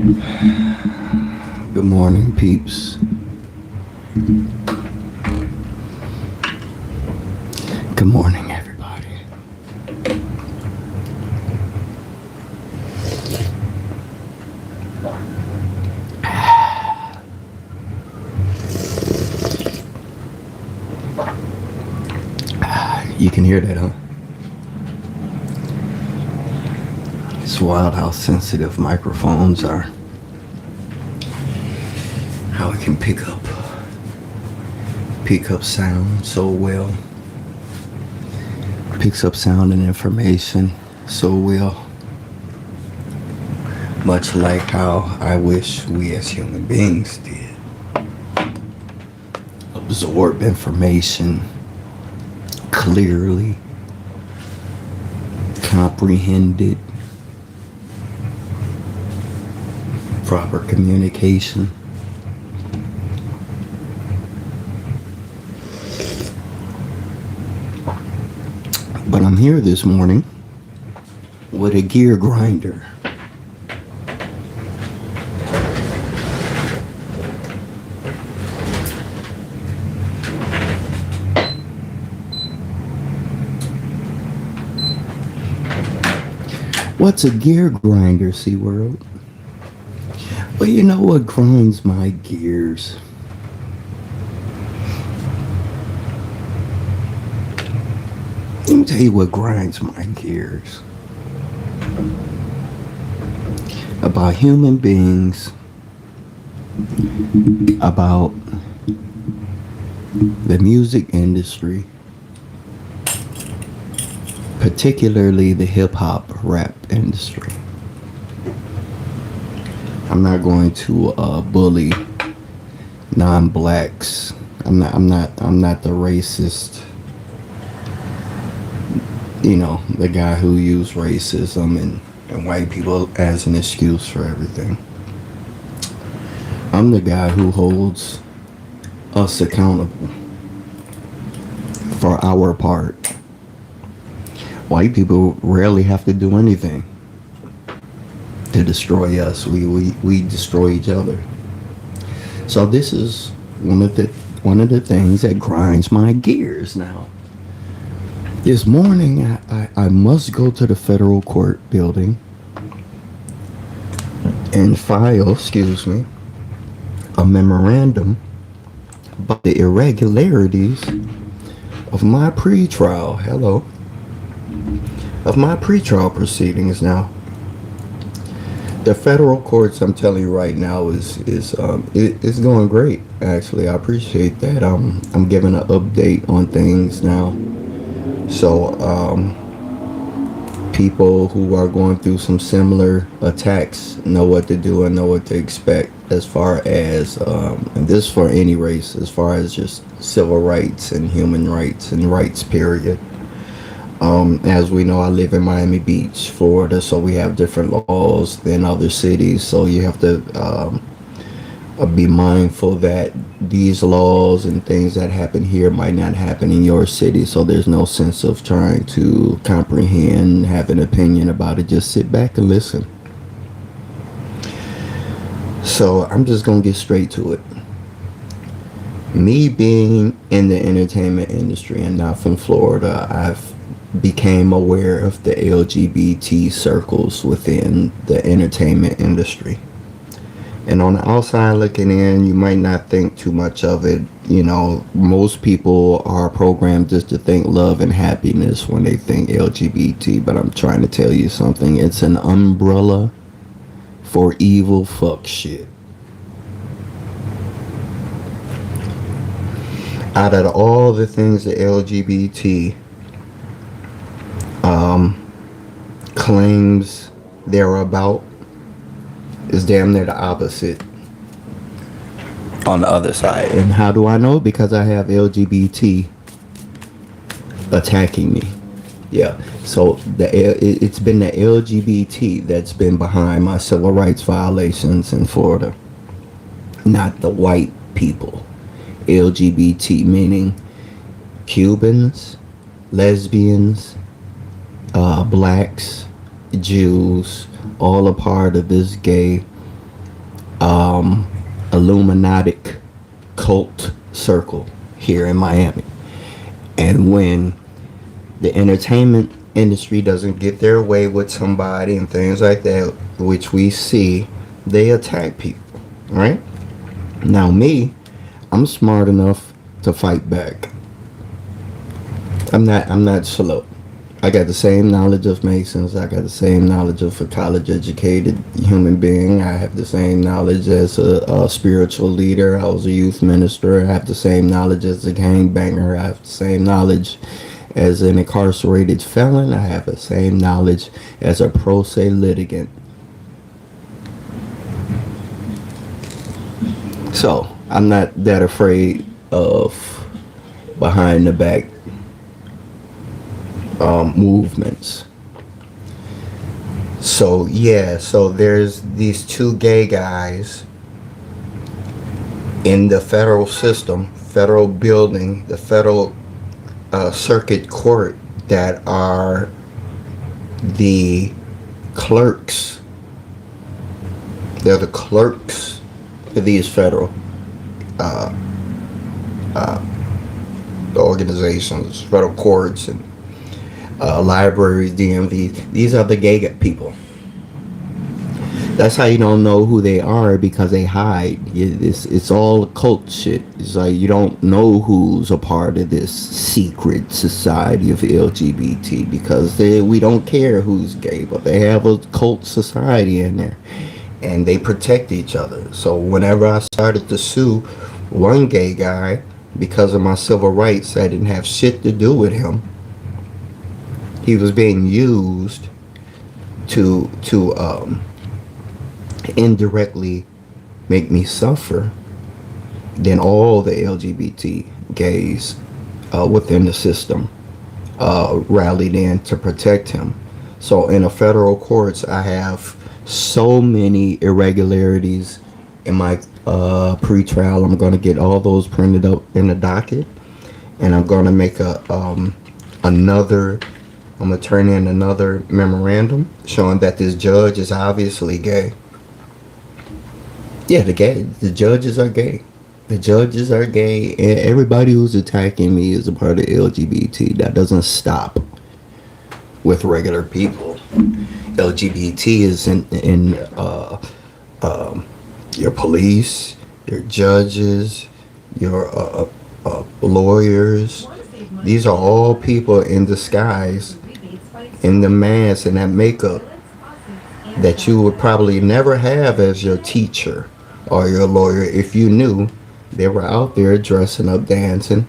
Good morning, peeps. Good morning, everybody. You can hear that, huh? It's wild how sensitive microphones are. How it can pick up sound so well. Picks up sound and information so well. Much like how I wish we as human beings did. Absorb information clearly, comprehend it, proper communication. But I'm here this morning with a gear grinder. What's a gear grinder, SeaWorld? Well, you know what grinds my gears? Let me tell you what grinds my gears. About human beings, about the music industry, particularly the hip-hop rap industry. I'm not going to bully non-blacks. I'm not the racist, the guy who used racism and white people as an excuse for everything. I'm the guy who holds us accountable for our part. White people rarely have to do anything to destroy us. We destroy each other. So this is one of the things that grinds my gears now. This morning I must go to the federal court building and file, a memorandum about the irregularities of my pretrial proceedings. Now, the federal courts, I'm telling you right now, is going great. Actually, I appreciate that. I'm giving an update on things now, so people who are going through some similar attacks know what to do and know what to expect. As far as and this for any race, as far as just civil rights and human rights and rights, period. As we know, I live in Miami Beach, Florida, so we have different laws than other cities. So you have to be mindful that these laws and things that happen here might not happen in your city. So there's no sense of trying to comprehend, have an opinion about it. Just sit back and listen. So I'm just going to get straight to it. Me being in the entertainment industry and not from Florida, I've became aware of the LGBT circles within the entertainment industry. And on the outside looking in, you might not think too much of it. Most people are programmed just to think love and happiness when they think LGBT. But I'm trying to tell you something. It's an umbrella for evil fuck shit. Out of all the things the LGBT claims they're about, is damn near the opposite on the other side. And how do I know? Because I have LGBT attacking me. Yeah, so it's been the LGBT that's been behind my civil rights violations in Florida, not the white people. LGBT meaning Cubans, lesbians, blacks, Jews, all a part of this gay Illuminatic cult circle here in Miami. And when the entertainment industry doesn't get their way with somebody and things like that, which we see, they attack people, right? Now, me, I'm smart enough to fight back. I'm not slow. I got the same knowledge of Masons. I got the same knowledge of a college educated human being. I have the same knowledge as a spiritual leader. I was a youth minister. I have the same knowledge as a gangbanger. I have the same knowledge as an incarcerated felon. I have the same knowledge as a pro se litigant. So I'm not that afraid of behind the back movements. So yeah, so there's these two gay guys in the federal system, federal building, the federal circuit court, that are the clerks. They're the clerks for these federal organizations, federal courts, and libraries, DMVs. These are the gay people. That's how you don't know who they are, because they hide. It's all cult shit. It's like you don't know who's a part of this secret society of LGBT, because we don't care who's gay, but they have a cult society in there, and they protect each other. So whenever I started to sue one gay guy because of my civil rights, I didn't have shit to do with him. He was being used to indirectly make me suffer. Then all the LGBT gays within the system rallied in to protect him. So in the federal courts, I have so many irregularities in my pre-trial. I'm going to get all those printed up in the docket, and I'm going to make I'm going to turn in another memorandum showing that this judge is obviously gay. Yeah, the judges are gay. The judges are gay, and everybody who's attacking me is a part of LGBT. That doesn't stop with regular people. LGBT is in your police, your judges, your lawyers. These are all people in disguise, in the mask and that makeup, that you would probably never have as your teacher or your lawyer if you knew they were out there dressing up, dancing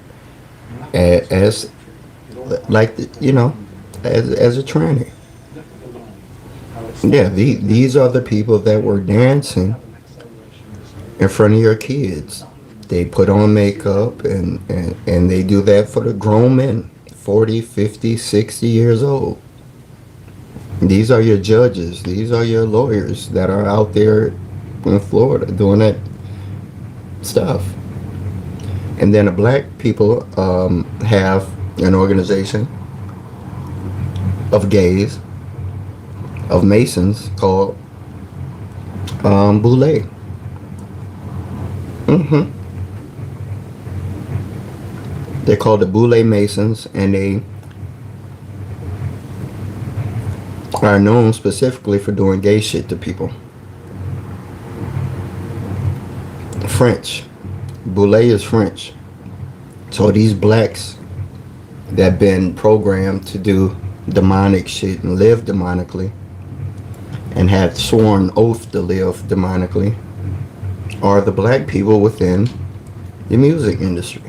as like, as a tranny. Yeah, these are the people that were dancing in front of your kids. They put on makeup and they do that for the grown men, 40, 50, 60 years old. These are your judges. These are your lawyers that are out there in Florida doing that stuff. And then the black people have an organization of gays, of Masons, called Boule. They're called the Boule Masons, and they are known specifically for doing gay shit to people. French. Boule is French. So these blacks that been programmed to do demonic shit and live demonically and have sworn oath to live demonically are the black people within the music industry.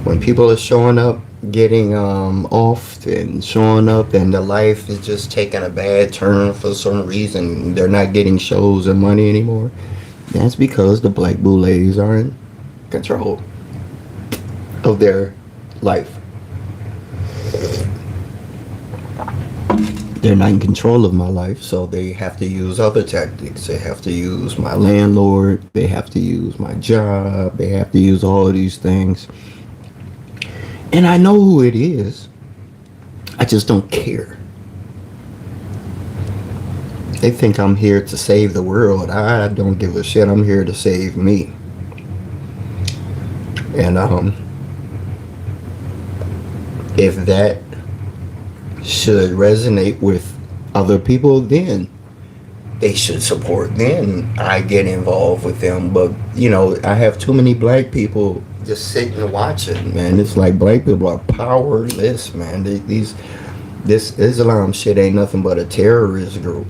When people are showing up, getting off and showing up, and their life is just taking a bad turn for some reason, they're not getting shows and money anymore, that's because the black boules are in control of their life. They're not in control of my life, so they have to use other tactics. They have to use my landlord, they have to use my job, they have to use all of these things. And I know who it is. I just don't care. They think I'm here to save the world. I don't give a shit. I'm here to save me. And if that should resonate with other people, then they should support. Then I get involved with them. But I have too many black people just sitting and watching. Man, it's like black people are powerless. Man, this Islam shit ain't nothing but a terrorist group.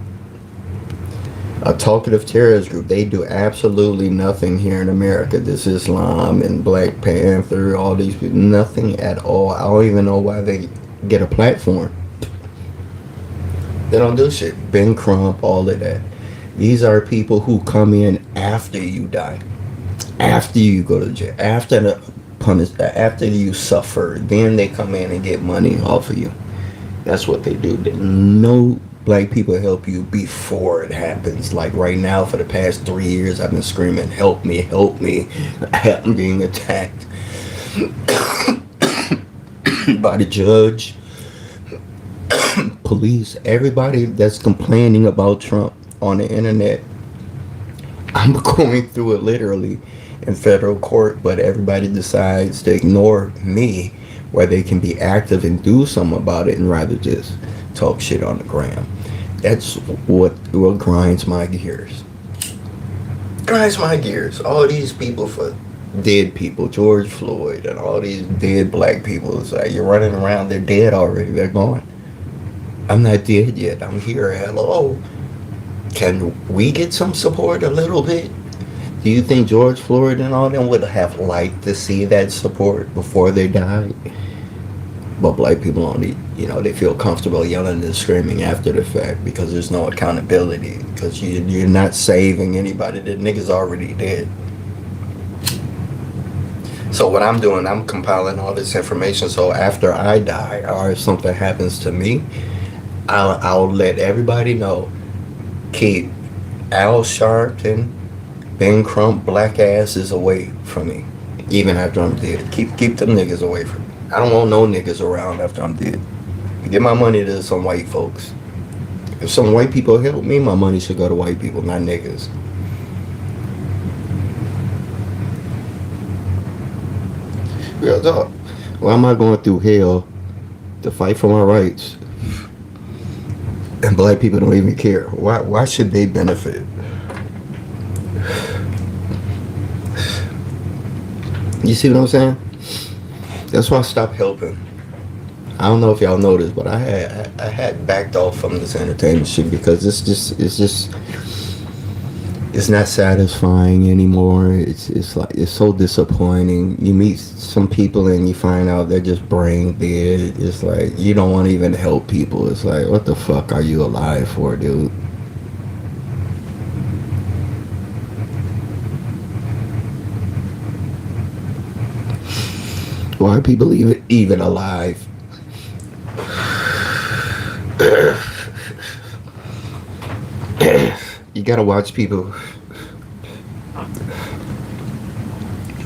A talkative terrorist group. They do absolutely nothing here in America. This Islam and Black Panther, all these people, nothing at all. I don't even know why they get a platform. They don't do shit. Ben Crump, all of that. These are people who come in after you die, after you go to jail, after you suffer. Then they come in and get money off of you. That's what they do. No black people help you before it happens. Like right now, for the past 3 years, I've been screaming, "Help me, help me!" I'm being attacked by the judge, police, everybody that's complaining about Trump on the internet. I'm going through it literally in federal court, but everybody decides to ignore me where they can be active and do something about it and rather just talk shit on the gram. That's what grinds my gears. Grinds my gears. All these people for dead people, George Floyd and all these dead black people. It's like you're running around, they're dead already, they're gone. I'm not dead yet, I'm here, hello. Can we get some support a little bit? Do you think George Floyd and all them would have liked to see that support before they died? But black people only, they feel comfortable yelling and screaming after the fact because there's no accountability. Because you're not saving anybody. The nigga's already dead. So what I'm doing, I'm compiling all this information. So after I die, or if something happens to me, I'll let everybody know. Keep Al Sharpton, Ben Crump, black asses away from me. Even after I'm dead. Keep them niggas away from me. I don't want no niggas around after I'm dead. Give my money to some white folks. If some white people help me, my money should go to white people, not niggas. Real talk. Why am I going through hell to fight for my rights? And black people don't even care. Why should they benefit? You see what I'm saying? That's why I stopped helping. I don't know if y'all noticed, but I had backed off from this entertainment shit because it's not satisfying anymore. It's like it's so disappointing. You meet some people and you find out they're just brain dead. It's like you don't want to even help people. It's like, what the fuck are you alive for, dude? Why are people even alive? You gotta watch people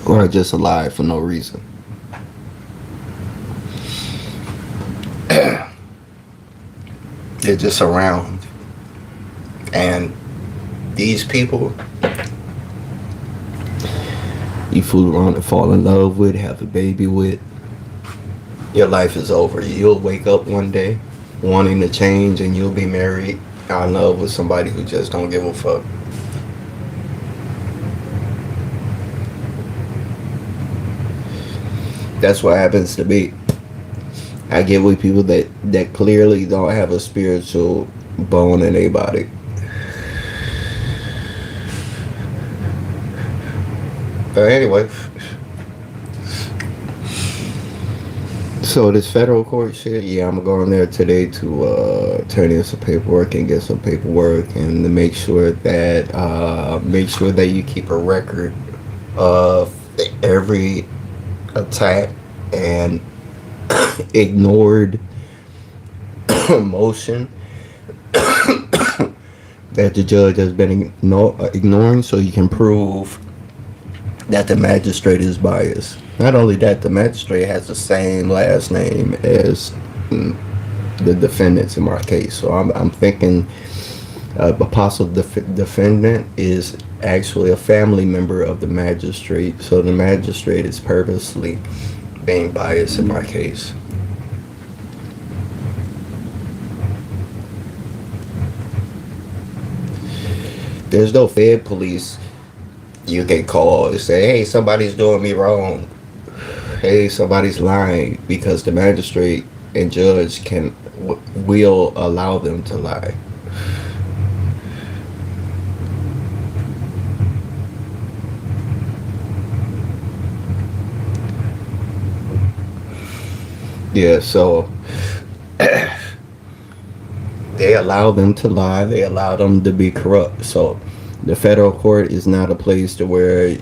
who are just alive for no reason. They're just around. And these people you fool around and fall in love with, have a baby with, your life is over. You'll wake up one day wanting to change and you'll be married in love with somebody who just don't give a fuck. That's what happens to me. I get with people that clearly don't have a spiritual bone in their body. But anyway, so this federal court shit, yeah, I'm going there today to turn in some paperwork and get some paperwork and to make sure that you keep a record of every attack and ignored motion that the judge has been ignoring, so you can prove that the magistrate is biased. Not only that, the magistrate has the same last name as the defendants in my case. So I'm thinking Apostle defendant is actually a family member of the magistrate, so the magistrate is purposely being biased in my case. There's no Fed police you can call and say, hey, somebody's doing me wrong. Hey, somebody's lying, because the magistrate and judge will allow them to lie. Yeah, so they allow them to lie. They allow them to be corrupt. So the federal court is not a place to where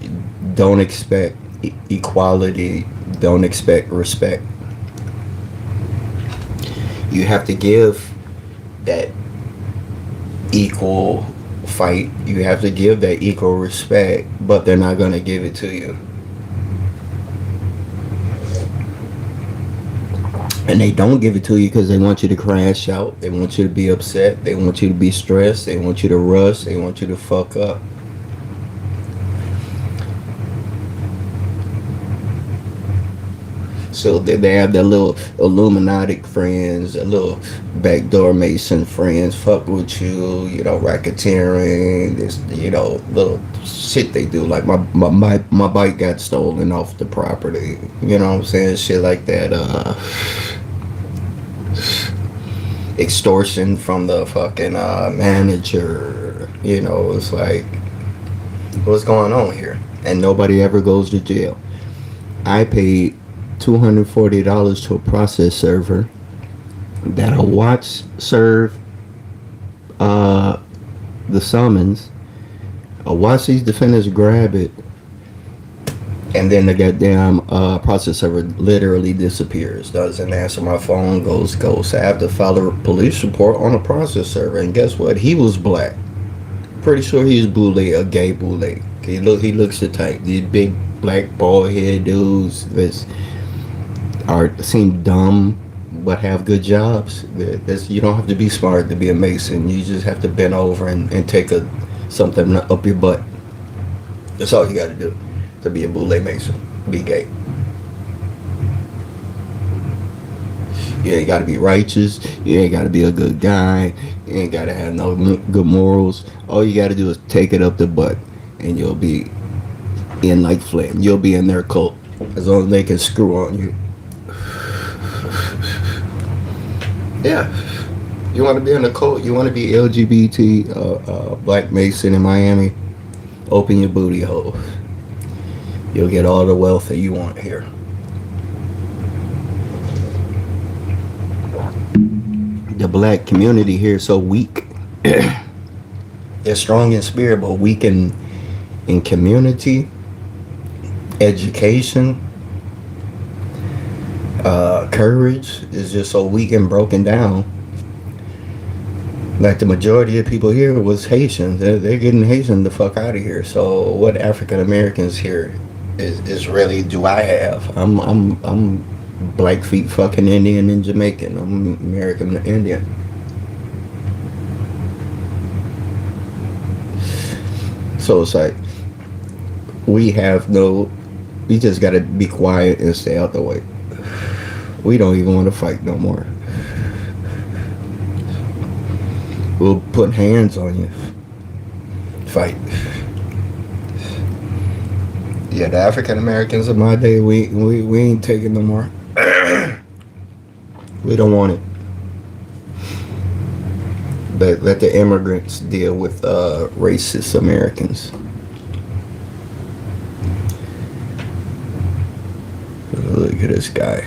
don't expect equality, don't expect respect. You have to give that equal fight. You have to give that equal respect, but they're not going to give it to you. And they don't give it to you because they want you to crash out. They want you to be upset. They want you to be stressed. They want you to rush. They want you to fuck up. So they have their little Illuminati friends, their little backdoor Mason friends, fuck with you, racketeering, this, little shit they do. Like my bike got stolen off the property. You know what I'm saying? Shit like that. Extortion from the fucking manager. It's like, what's going on here? And nobody ever goes to jail. I paid $240 to a process server that'll serve the summons. I'll watch these defendants grab it, and then the goddamn process server literally disappears. Doesn't answer my phone, goes ghost. I have to file a police report on a process server, and guess what? He was black. Pretty sure he's boule, a gay boule. He looks the type. These big black bald head dudes that seem dumb but have good jobs. You don't have to be smart to be a Mason. You just have to bend over and take something up your butt. That's all you got to do to be a boule Mason. Be gay. You ain't got to be righteous. You ain't got to be a good guy. You ain't got to have no good morals. All you got to do is take it up the butt, and you'll be in like Flynn. You'll be in their cult as long as they can screw on you. Yeah. You want to be in a cult? You want to be LGBT, Black Mason in Miami? Open your booty hole. You'll get all the wealth that you want here. The black community here is so weak. They're strong in spirit, but weak in community, education, courage is just so weak and broken down. Like the majority of people here was Haitian. They're getting Haitian the fuck out of here. So what African Americans here is really do I have? I'm Blackfeet fucking Indian and Jamaican. I'm American Indian. So it's like we just gotta be quiet and stay out the way. We don't even want to fight no more. We'll put hands on you. Fight. Yeah, the African Americans of my day, we ain't taking no more. We don't want it. But let the immigrants deal with racist Americans. Look at this guy.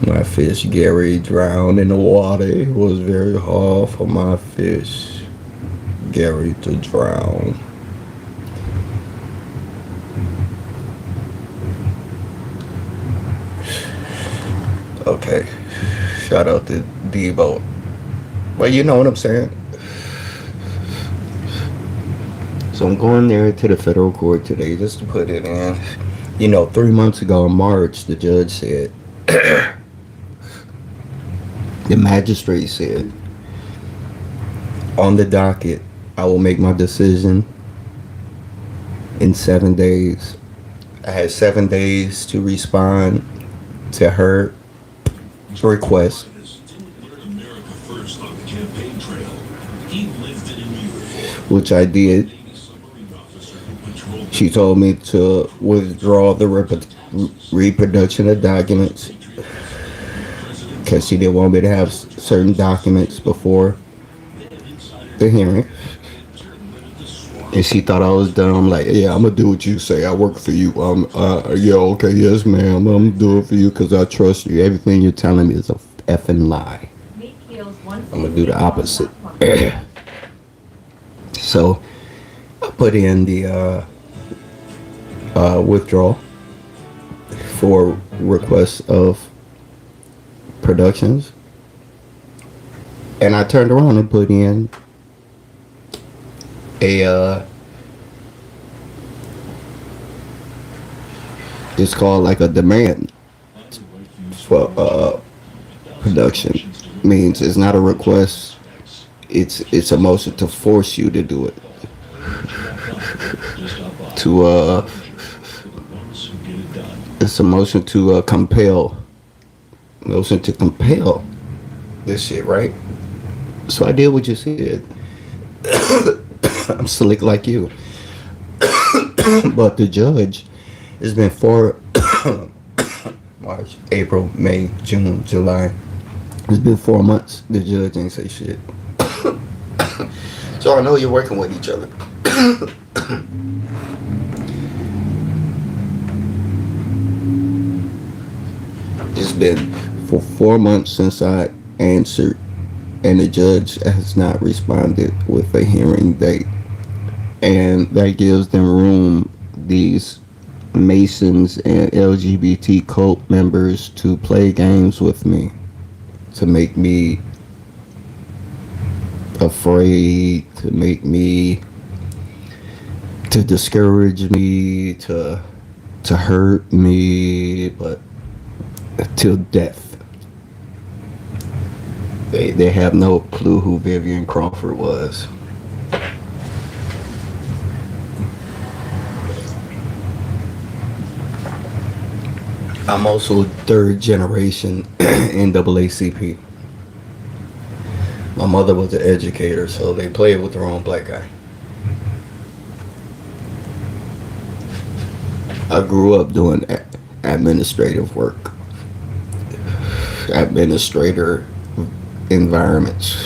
My fish Gary drowned in the water. It was very hard for my fish Gary to drown. Okay. Shout out to Debo. Well, you know what I'm saying. So I'm going there to the federal court today just to put it in. 3 months ago in March, the judge said, the magistrate said, on the docket. I will make my decision in 7 days. I had 7 days to respond to her request, which I did. She told me to withdraw the reproduction of documents because she didn't want me to have certain documents before the hearing. And she thought I was dumb. Like, yeah, I'm gonna do what you say. I work for you. Yeah, okay, yes, ma'am. I'm gonna do it for you because I trust you. Everything you're telling me is a effing lie. I'm gonna do the opposite. So I put in the withdrawal for requests of productions, and I turned around and put in a it's called like a demand for production. Means it's not a request, it's a motion to force you to do it, to it's a motion to compel this shit, right? So I did what you said. I'm slick like you. But the judge, it's been 4 March, April, May, June, July. It's been 4 months. The judge ain't say shit. So I know you're working with each other. It's been for 4 months since I answered, and the judge has not responded with a hearing date. And that gives them room, these Masons and LGBT cult members, to play games with me, to make me afraid, to discourage me, to hurt me, but till death. They have no clue who Vivian Crawford was. I'm also third generation NAACP. My mother was an educator, so they played with the wrong black guy. I grew up doing administrative work, administrator environments,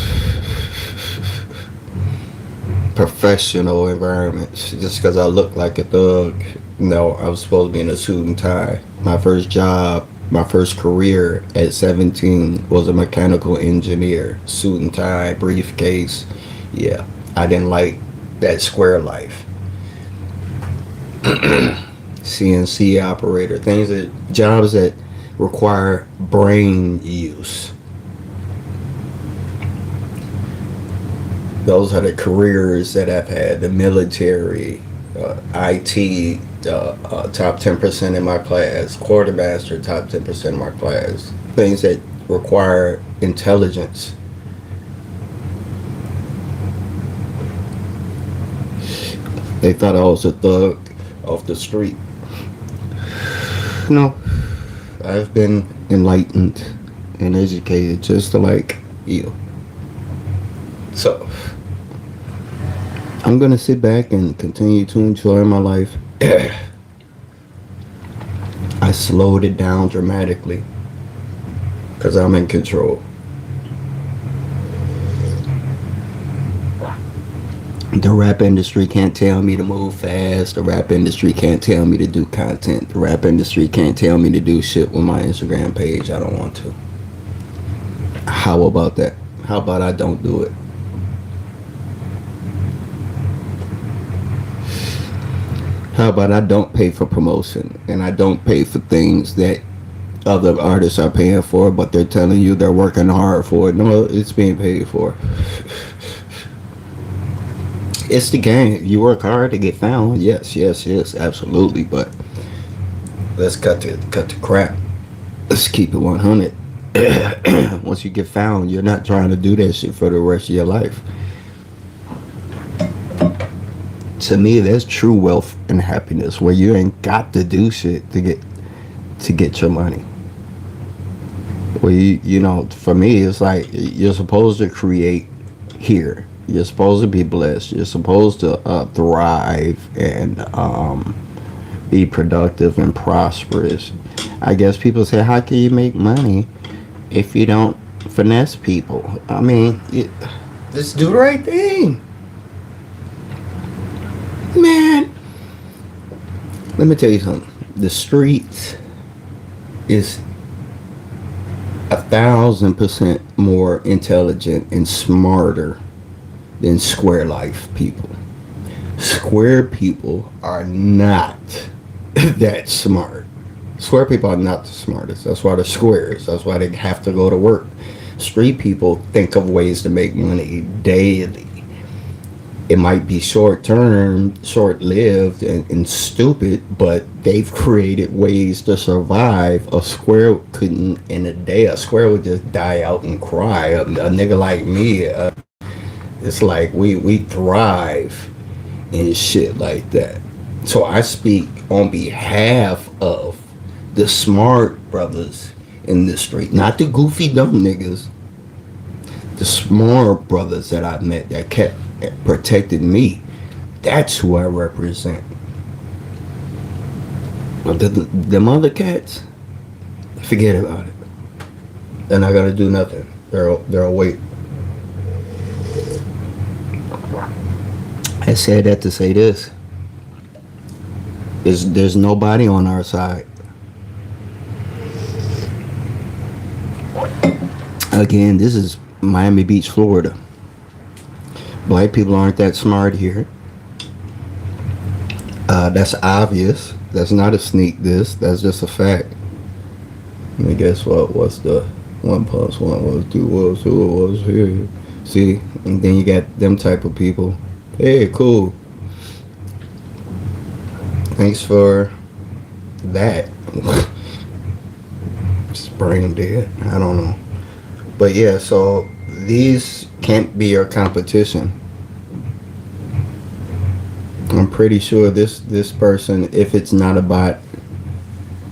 professional environments. Just because I look like a thug, no, I was supposed to be in a suit and tie. My first job, my first career at 17 was a mechanical engineer, suit and tie, briefcase. Yeah, I didn't like that square life. CNC operator, jobs that require brain use. Those are the careers that I've had. The military, IT, top 10% in my class, quartermaster, top 10% in my class. Things that require intelligence. They thought I was a thug off the street. No, I've been enlightened and educated just like you. So I'm gonna sit back and continue to enjoy my life. I slowed it down dramatically because I'm in control. The rap industry can't tell me to move fast. The rap industry can't tell me to do content. The rap industry can't tell me to do shit with my Instagram page. I don't want to. How about that? How about I don't do it? How about I don't pay for promotion and I don't pay for things that other artists are paying for, but they're telling you they're working hard for it? No, it's being paid for. It's the game. You work hard to get found. Yes, absolutely. But let's cut the crap. Let's keep it 100. Once you get found, you're not trying to do that shit for the rest of your life. To me, that's true wealth and happiness, where you ain't got to do shit to get your money. Well, for me, it's like you're supposed to create here. You're supposed to be blessed. You're supposed to thrive and be productive and prosperous. I guess people say, how can you make money if you don't finesse people? I mean, just do the right thing. Man, let me tell you something. The streets is 1,000% more intelligent and smarter than square life people. Square people are not that smart. Square people are not the smartest. That's why they're squares. That's why they have to go to work. Street people think of ways to make money daily. It might be short term, short lived, and stupid, but they've created ways to survive. A square couldn't in a day. A square would just die out and cry. A nigga like me, it's like we thrive in shit like that. So I speak on behalf of the smart brothers in the street, not the goofy dumb niggas. The smart brothers that I met that kept protected me. That's who I represent. But them other cats, forget about it. They're not gonna do nothing. They're awake. I said that to say this. There's nobody on our side. Again, this is Miami Beach, Florida. Black people aren't that smart here. That's obvious. That's not a sneak diss. That's just a fact. I mean, guess what? What's the 1 + 1 was 2 was 2 was here? See? And then you got them type of people. Hey, cool. Thanks for that. Just brain dead. I don't know. But yeah, so these can't be your competition. I'm pretty sure this person, if it's not a bot,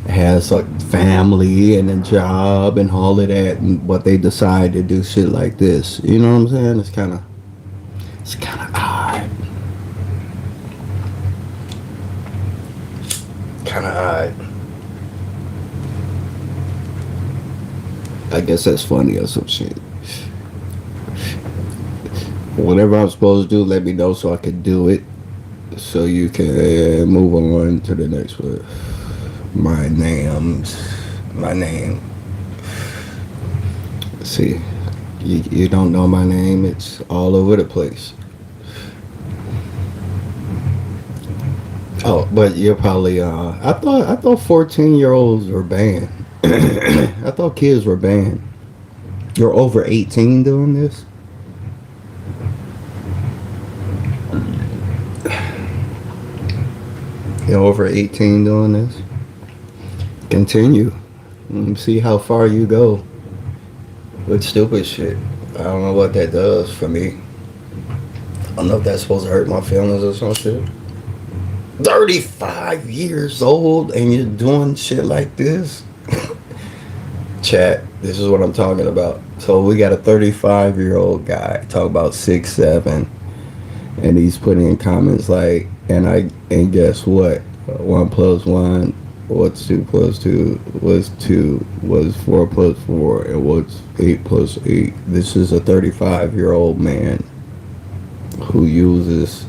has a family and a job and all of that, but they decide to do shit like this. You know what I'm saying? It's kind of odd. Kind of odd. I guess that's funny or some shit. Whatever I'm supposed to do, let me know so I can do it. So you can move on to the next one. My name. See, you don't know my name. It's all over the place. Oh, but you're probably. I thought 14-year-olds were banned. I thought kids were banned. You're over 18 doing this? You're over 18 doing this? Continue. See how far you go with stupid shit. I don't know what that does for me. I don't know if that's supposed to hurt my feelings or some shit. 35 years old and you're doing shit like this? Chat, this is what I'm talking about. So we got a 35-year-old guy talk about 6'7", and he's putting in comments like, and guess what? 1 + 1, what's 2 + 2, what's 2, what's 4 + 4, and what's 8 + 8. This is a 35-year-old man who uses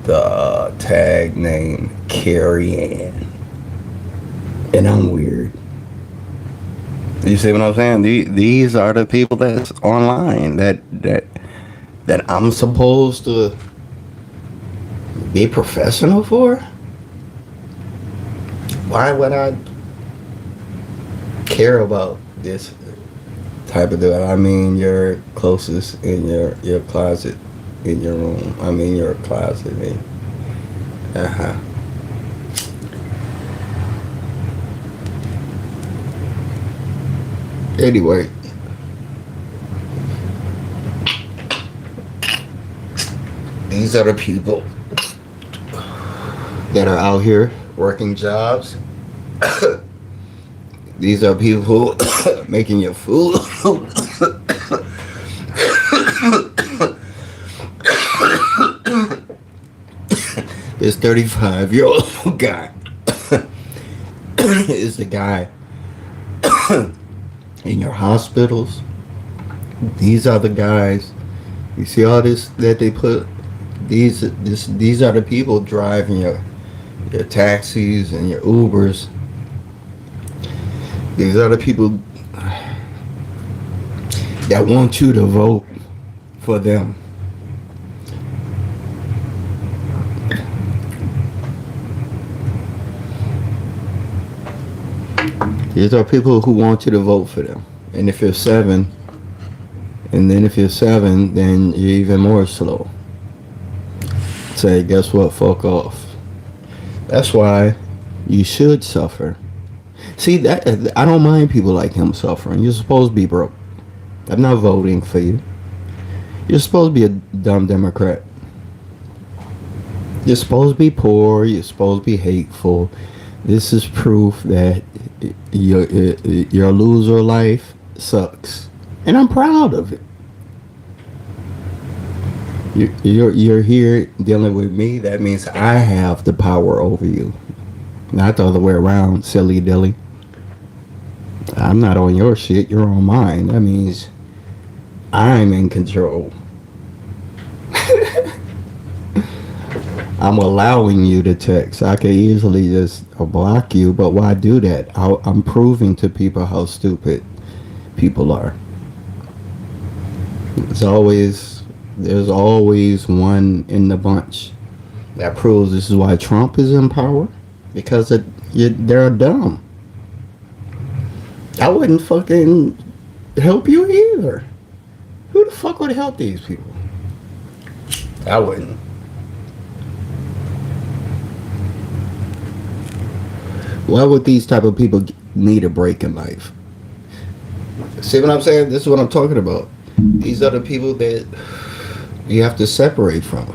the tag name Carrie Ann. And I'm weird. You see what I'm saying? These are the people that's online that I'm supposed to be professional for? Why would I care about this type of dude? I mean, your closest in your closet, in your room. I mean, your closet. Anyway, these are the people that are out here working jobs. These are people who making your food. This 35-year-old guy is the guy in your hospitals. These are the guys. You see all this that they put. These are the people driving your taxis and your Ubers. These are the people that want you to vote for them. These are people who want you to vote for them. And if you're 7, then you're even more slow. Say, guess what? Fuck off. That's why you should suffer. See, that I don't mind people like him suffering. You're supposed to be broke. I'm not voting for you. You're supposed to be a dumb Democrat. You're supposed to be poor. You're supposed to be hateful. This is proof that your loser life sucks. And I'm proud of it. You're here dealing with me. That means I have the power over you. Not the other way around, silly dilly. I'm not on your shit. You're on mine. That means I'm in control. I'm allowing you to text. I could easily just block you, but why do that? I'm proving to people how stupid people are. There's always one in the bunch that proves this is why Trump is in power, because they're dumb. I wouldn't fucking help you either. Who the fuck would help these people? I wouldn't. Why would these type of people need a break in life? See what I'm saying? This is what I'm talking about. These are the people that you have to separate from.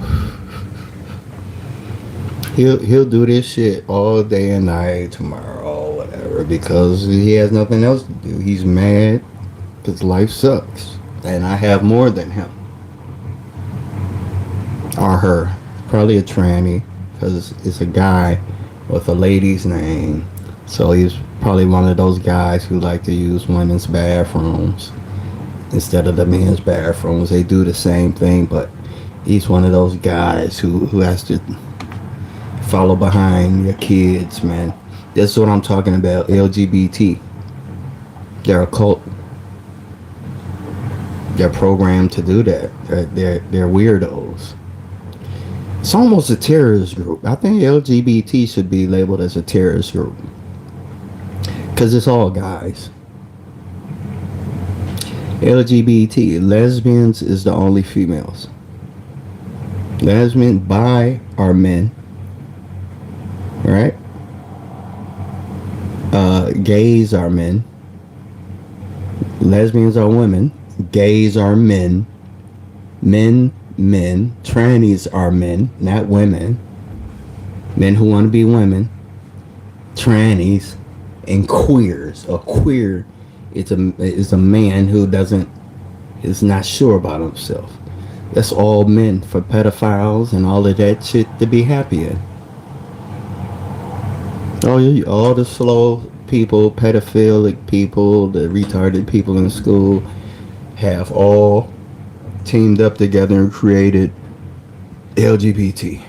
He'll do this shit all day and night, tomorrow, whatever, because he has nothing else to do. He's mad because life sucks, and I have more than him or her. Probably a tranny, because it's a guy with a lady's name. So he's probably one of those guys who like to use women's bathrooms instead of the men's bathrooms. They do the same thing, but he's one of those guys who has to follow behind your kids, man. This is what I'm talking about. LGBT. They're a cult. They're programmed to do that. They're weirdos. It's almost a terrorist group. I think LGBT should be labeled as a terrorist group, because it's all guys. LGBT, lesbians is the only females. Lesbian, bi are men. Right? Gays are men. Lesbians are women. Gays are men. Men. Trannies are men, not women. Men who want to be women. Trannies. And queers. A queer is a man who is not sure about himself. That's all men, for pedophiles and all of that shit to be happy in. All the slow people, pedophilic people, the retarded people in school have all teamed up together and created LGBT.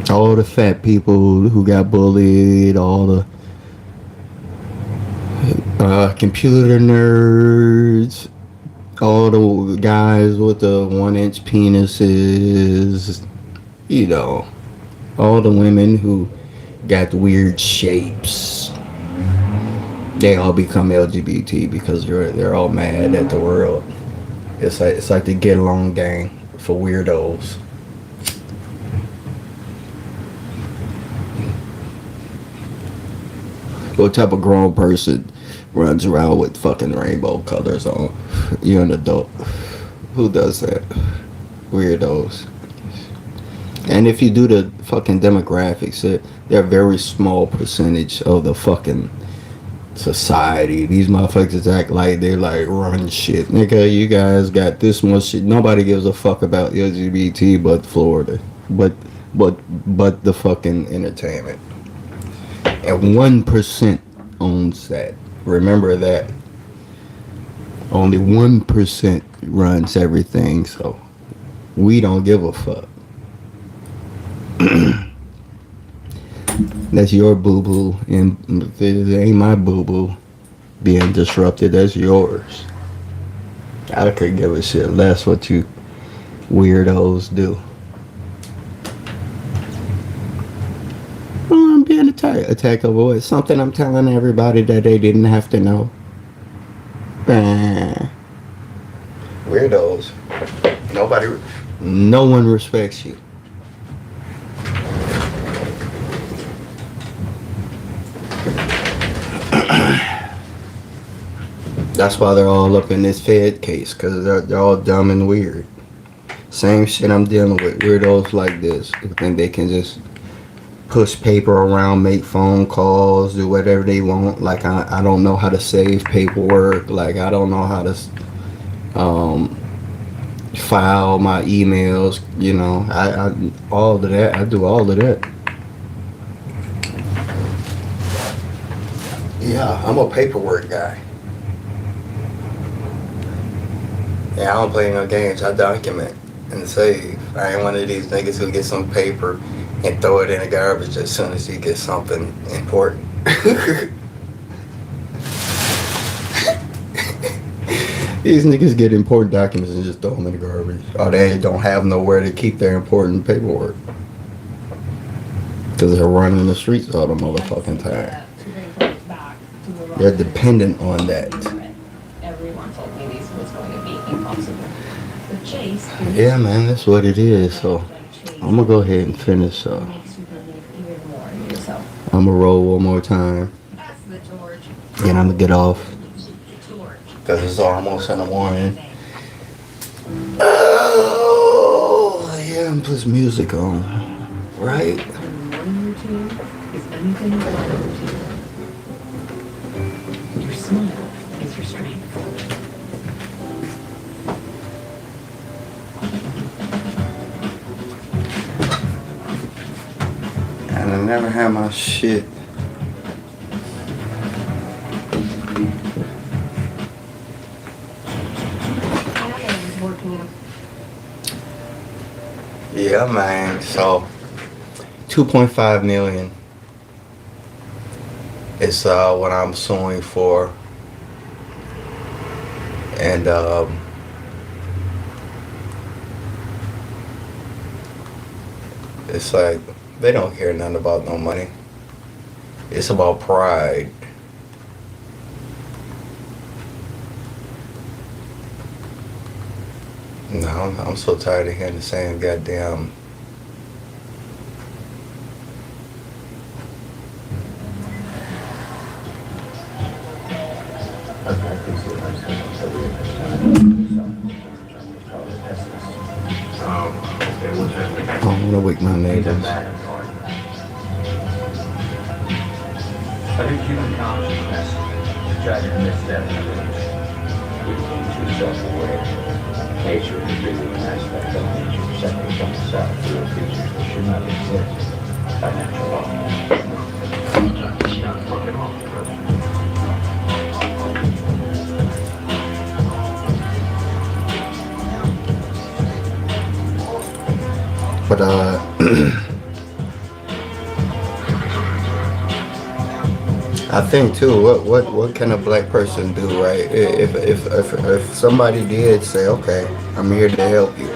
All the fat people who got bullied, all the computer nerds, all the guys with the 1-inch penises, all the women who got weird shapes. They all become LGBT because they're all mad at the world. It's like the get along gang for weirdos. What type of grown person runs around with fucking rainbow colors on? You're an adult. Who does that? Weirdos. And if you do the fucking demographics. They're a very small percentage of the fucking society. These motherfuckers act like they like run shit. Nigga, you guys got this much shit. Nobody gives a fuck about LGBT but Florida. But but but the fucking entertainment. And 1% owns that. Remember that. Only 1% runs everything, so we don't give a fuck. That's your boo boo, and it ain't my boo boo being disrupted. That's yours. I could give a shit less what you weirdos do. Well, I'm being attacked over what? Something I'm telling everybody that they didn't have to know. Weirdos. No one respects you. That's why they're all up in this Fed case, because they're all dumb and weird. Same shit I'm dealing with. Weirdos like this who think they can just push paper around, make phone calls, do whatever they want. Like, I don't know how to save paperwork. Like, I don't know how to file my emails. You know, I all of that. I do all of that. Yeah, I'm a paperwork guy. Yeah, I don't play no games. I document and save. I ain't one of these niggas who get some paper and throw it in the garbage as soon as he gets something important. These niggas get important documents and just throw them in the garbage. Or they don't have nowhere to keep their important paperwork. Because they're running the streets all the motherfucking time. They're dependent on that. Everyone told me this was going to be impossible. The chase. Yeah, man, that's what it is. So I'm gonna go ahead and finish. I'm gonna roll one more time, and I'm gonna get off because it's almost in the morning. Oh, yeah, and put music on, right? Your smile is your strength. And I never had my shit. Yeah, man. So 2.5 million is what I'm suing for. And it's like they don't care nothing about no money. It's about pride. No, I'm so tired of hearing the same goddamn. I don't want to wake my neighbors. Under human consciousness, to try to misstep knowledge, we became too self-aware. Nature is really an aspect of nature separate from itself, real features that should not exist by natural law. But I think too, what can a black person do, right? If somebody did say, okay, I'm here to help you,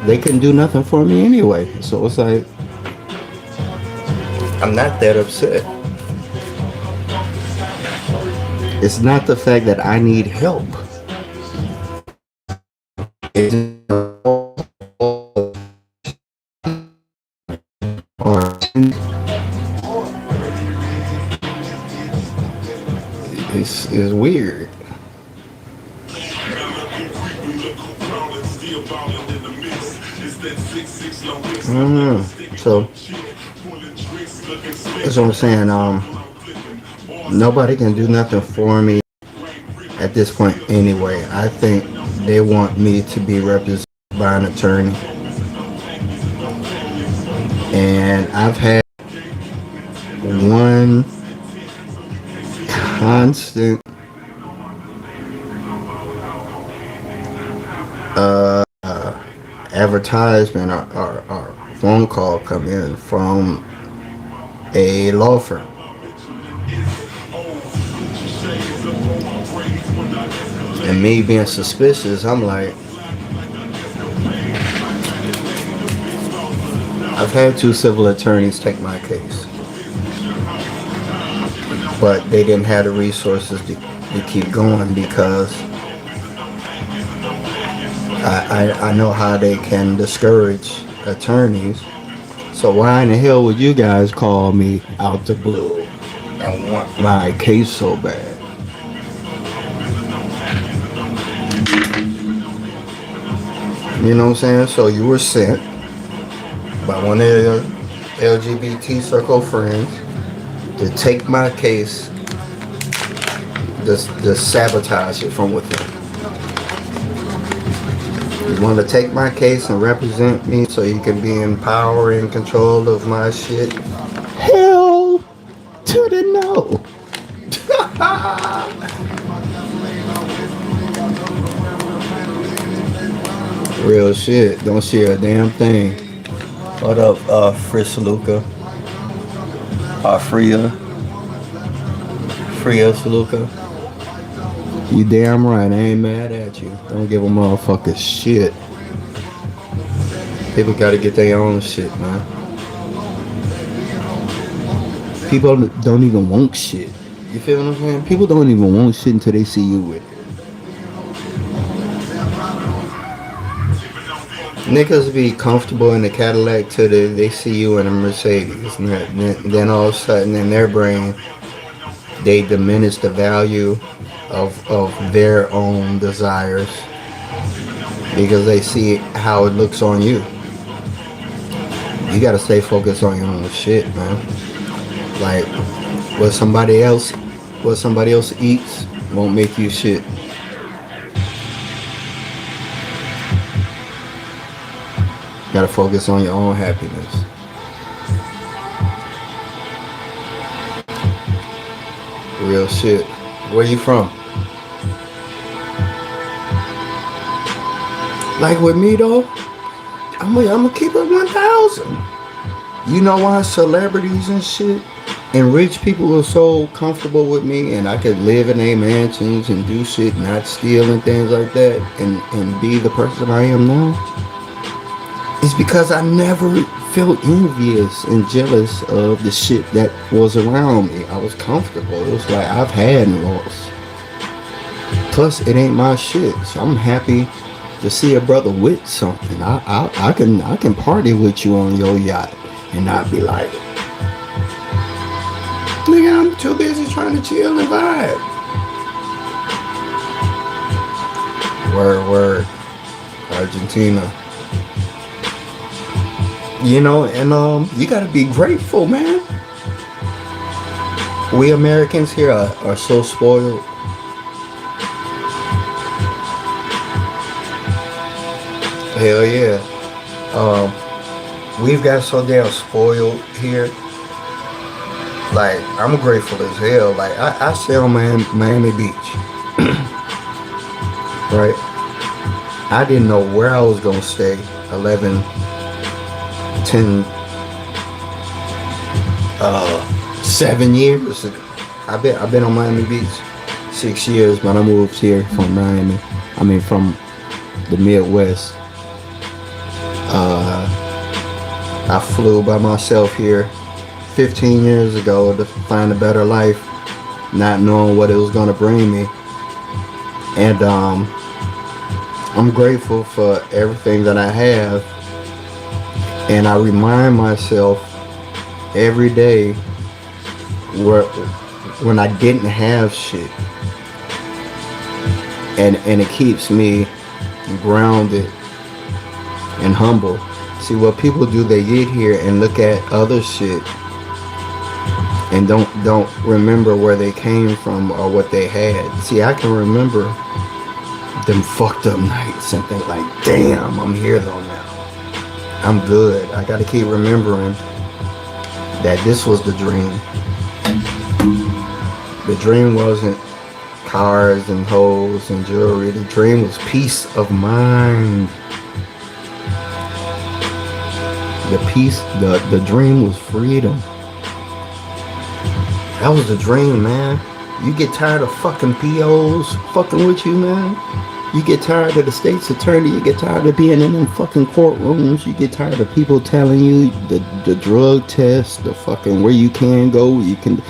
they couldn't do nothing for me anyway. So it's like I'm not that upset. It's not the fact that I need help. It's weird. So that's what I'm saying. Nobody can do nothing for me at this point anyway. I think they want me to be represented by an attorney, and I've had one constant advertisement or phone call come in from a law firm. And me being suspicious, I'm like, I've had 2 civil attorneys take my case, but they didn't have the resources to keep going because I know how they can discourage attorneys. So why in the hell would you guys call me out the blue and want my case so bad? You know what I'm saying? So you were sent by one of your LGBT circle friends to take my case, to sabotage it from within. You want to take my case and represent me so you can be in power and control of my shit? Hell to the no. Real shit. Don't share a damn thing. What up, Frisaluka? Freya Saluka. You damn right, I ain't mad at you. Don't give a motherfucker shit. People gotta get their own shit, man. People don't even want shit. You feel what I'm saying? People don't even want shit until they see you with it. Niggas be comfortable in the Cadillac till they see you in a Mercedes. And then all of a sudden in their brain, they diminish the value of their own desires because they see how it looks on you. You gotta stay focused on your own shit, man. Like what somebody else eats won't make you shit. Gotta focus on your own happiness. Real shit. Where you from? Like with me though, I'm gonna keep it 1,000. You know why celebrities and shit and rich people are so comfortable with me, and I could live in their mansions and do shit, not steal and things like that, and be the person I am now? It's because I never felt envious and jealous of the shit that was around me. I was comfortable. It was like I've had and lost. Plus, it ain't my shit, so I'm happy to see a brother with something. I can party with you on your yacht and not be like, nigga, I'm too busy trying to chill and vibe. Word, Argentina. You know, and you gotta be grateful, man. We Americans here are so spoiled. Hell yeah. We've got so damn spoiled here. Like, I'm grateful as hell. Like, I stay on Miami Beach. Right? I didn't know where I was gonna stay 7 years ago. I've been on Miami Beach 6 years, but I moved here from Miami. I mean, from the Midwest. I flew by myself here 15 years ago to find a better life, not knowing what it was gonna bring me. And I'm grateful for everything that I have. And I remind myself every day when I didn't have shit. And it keeps me grounded and humble. See what people do, they get here and look at other shit and don't remember where they came from or what they had. See, I can remember them fucked up nights and think like, damn, I'm here though now. I'm good. I gotta keep remembering that this was the dream. The dream wasn't cars and hoes and jewelry. The dream was peace of mind. The dream was freedom. That was the dream, man. You get tired of fucking POs fucking with you, man. You get tired of the state's attorney. You get tired of being in them fucking courtrooms. You get tired of people telling you the drug test, the fucking where you can go, you can.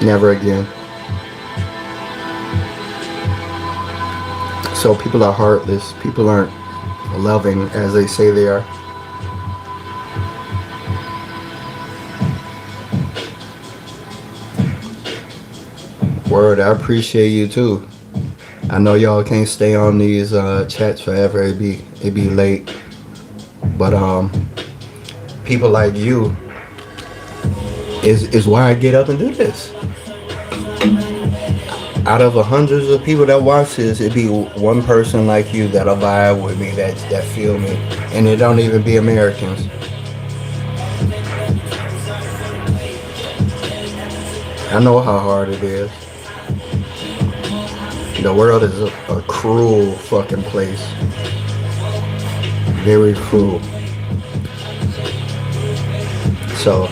Never again. So people are heartless. People aren't loving as they say they are. Word, I appreciate you too. I know y'all can't stay on these chats forever. It be late, but people like you is why I get up and do this. Out of the hundreds of people that watch this, it'd be one person like you that'll vibe with me, that feel me, and it don't even be Americans. I know how hard it is. The world is a cruel fucking place. Very cruel. So,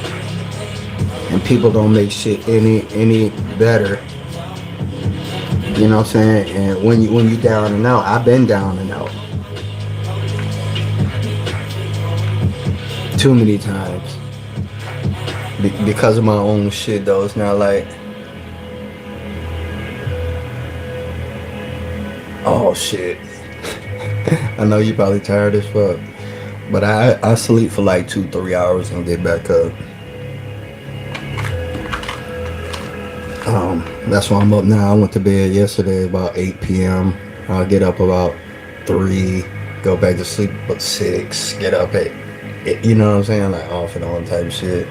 and people don't make shit any better. You know what I'm saying? And when you down and out, I've been down and out. Too many times. Because of my own shit though. It's not like, oh shit. I know you probably tired as fuck. But I sleep for like 2-3 hours and get back up. That's why I'm up now. I went to bed yesterday about 8 p.m. I'll get up about 3, go back to sleep about 6, get up at, you know what I'm saying? Like off and on type shit.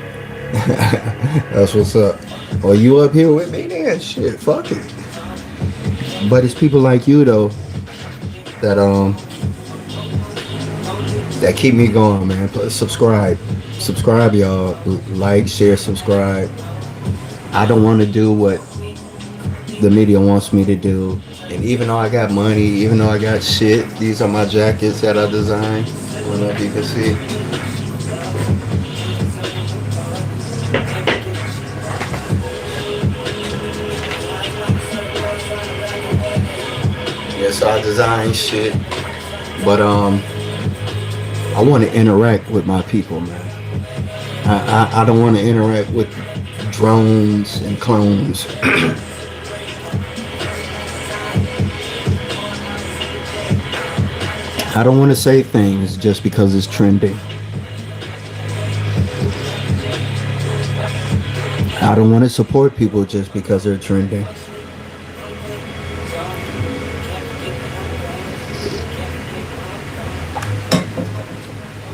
That's what's up. Well, you up here with me then? Shit, fuck it. But it's people like you though that keep me going, man. Subscribe, y'all. Like, share, subscribe. I don't want to do what the media wants me to do. And even though I got money, even though I got shit, these are my jackets that I designed. I don't know if you can see. Yeah, so I design shit. But I want to interact with my people, man. I don't want to interact with drones and clones. I don't want to say things just because it's trending. I don't want to support people just because they're trending.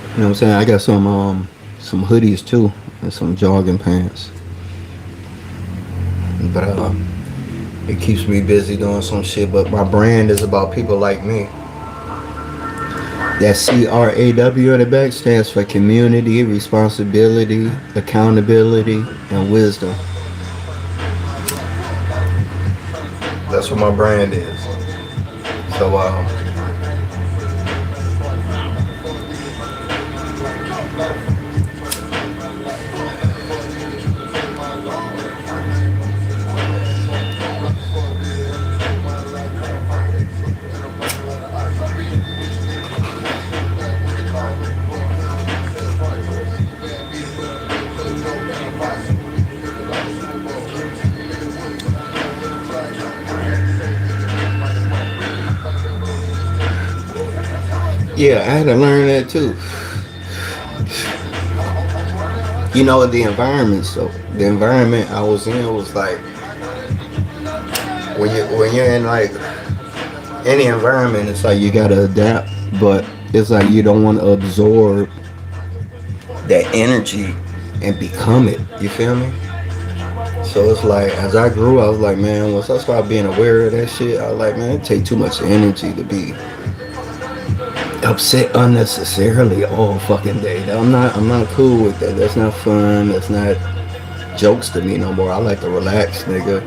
You know what I'm saying? I got some hoodies too and some jogging pants. But it keeps me busy doing some shit. But my brand is about people like me. That CRAW in the back stands for community, responsibility, accountability, and wisdom. That's what my brand is. So yeah, I had to learn that too. You know, the environment. So the environment I was in was like when you're in like any environment, it's like you gotta adapt, but it's like you don't want to absorb that energy and become it. You feel me? So it's like as I grew, I was like, man, once I started being aware of that shit, I was like, man, it take too much energy to be upset unnecessarily all fucking day. I'm not cool with that. That's not fun. That's not jokes to me no more. I like to relax, nigga.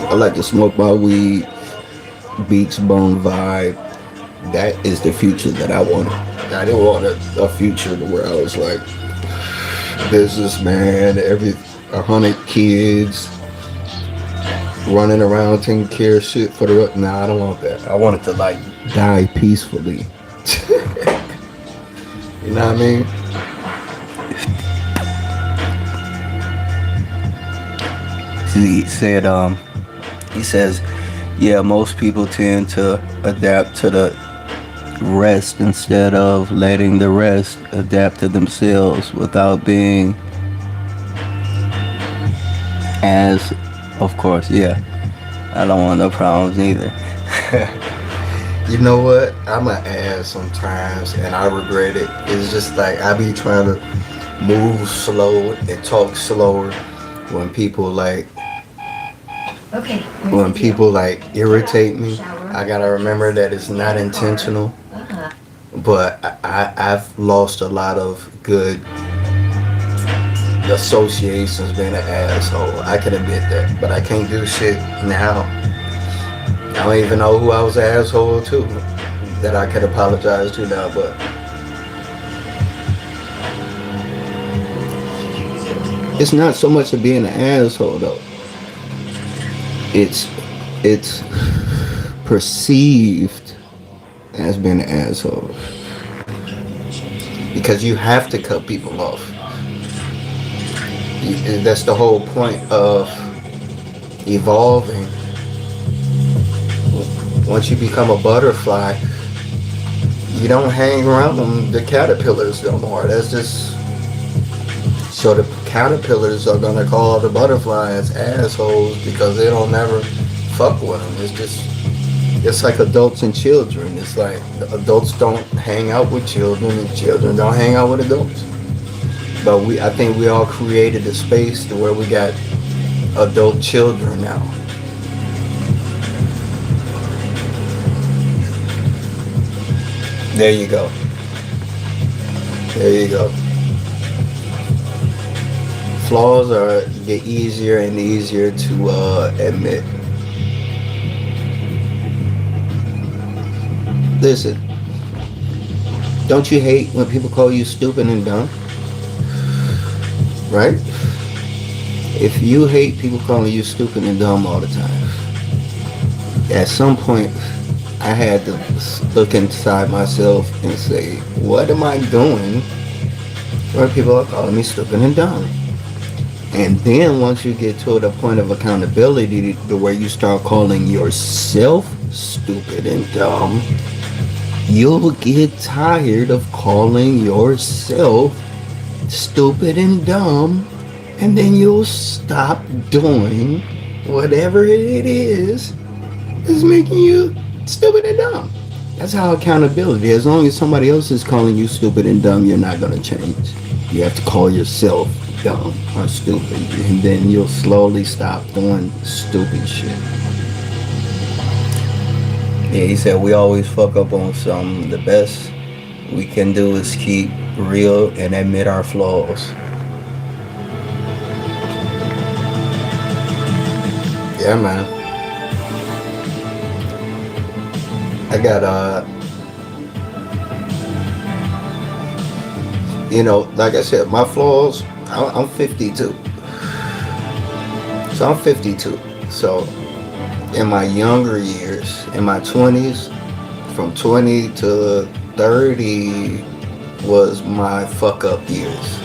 I like to smoke my weed, beach bone vibe. That is the future that I wanted. I didn't want a future where I was like businessman, every 100 kids running around taking care of shit for the. Nah, I don't want that. I want it to like die peacefully. You know what I mean? He said, he says, yeah, most people tend to adapt to the rest instead of letting the rest adapt to themselves without being as, of course, yeah. I don't want no problems either. You know what? I'm an ass sometimes and I regret it. It's just like I be trying to move slow and talk slower when people like Okay. when people like irritate me. I gotta remember that it's not intentional, but I've lost a lot of good associations being an asshole. I can admit that, but I can't do shit now. I don't even know who I was an asshole to that I could apologize to now, but it's not so much of being an asshole though. It's perceived as being an asshole because you have to cut people off. That's the whole point of evolving. Once you become a butterfly, you don't hang around the caterpillars no more. That's just so the caterpillars are gonna call the butterflies assholes because they don't never fuck with them. It's like adults and children. It's like the adults don't hang out with children and children don't hang out with adults. But I think we all created a space to where we got adult children now. There you go. There you go. Flaws get easier and easier to admit. Listen, don't you hate when people call you stupid and dumb? Right? If you hate people calling you stupid and dumb all the time, at some point I had to look inside myself and say, what am I doing where people are calling me stupid and dumb? And then once you get to the point of accountability to where you start calling yourself stupid and dumb, you'll get tired of calling yourself stupid and dumb, and then you'll stop doing whatever it is that's making you stupid and dumb. That's how accountability. As long as somebody else is calling you stupid and dumb, you're not going to change. You have to call yourself dumb or stupid, and then you'll slowly stop doing stupid shit. Yeah, he said we always fuck up on something. The best we can do is keep real and admit our flaws. Yeah, man. I got like I said, my flaws. I'm 52. So I'm 52. So in my younger years, in my 20s, from 20 to 30 was my fuck up years.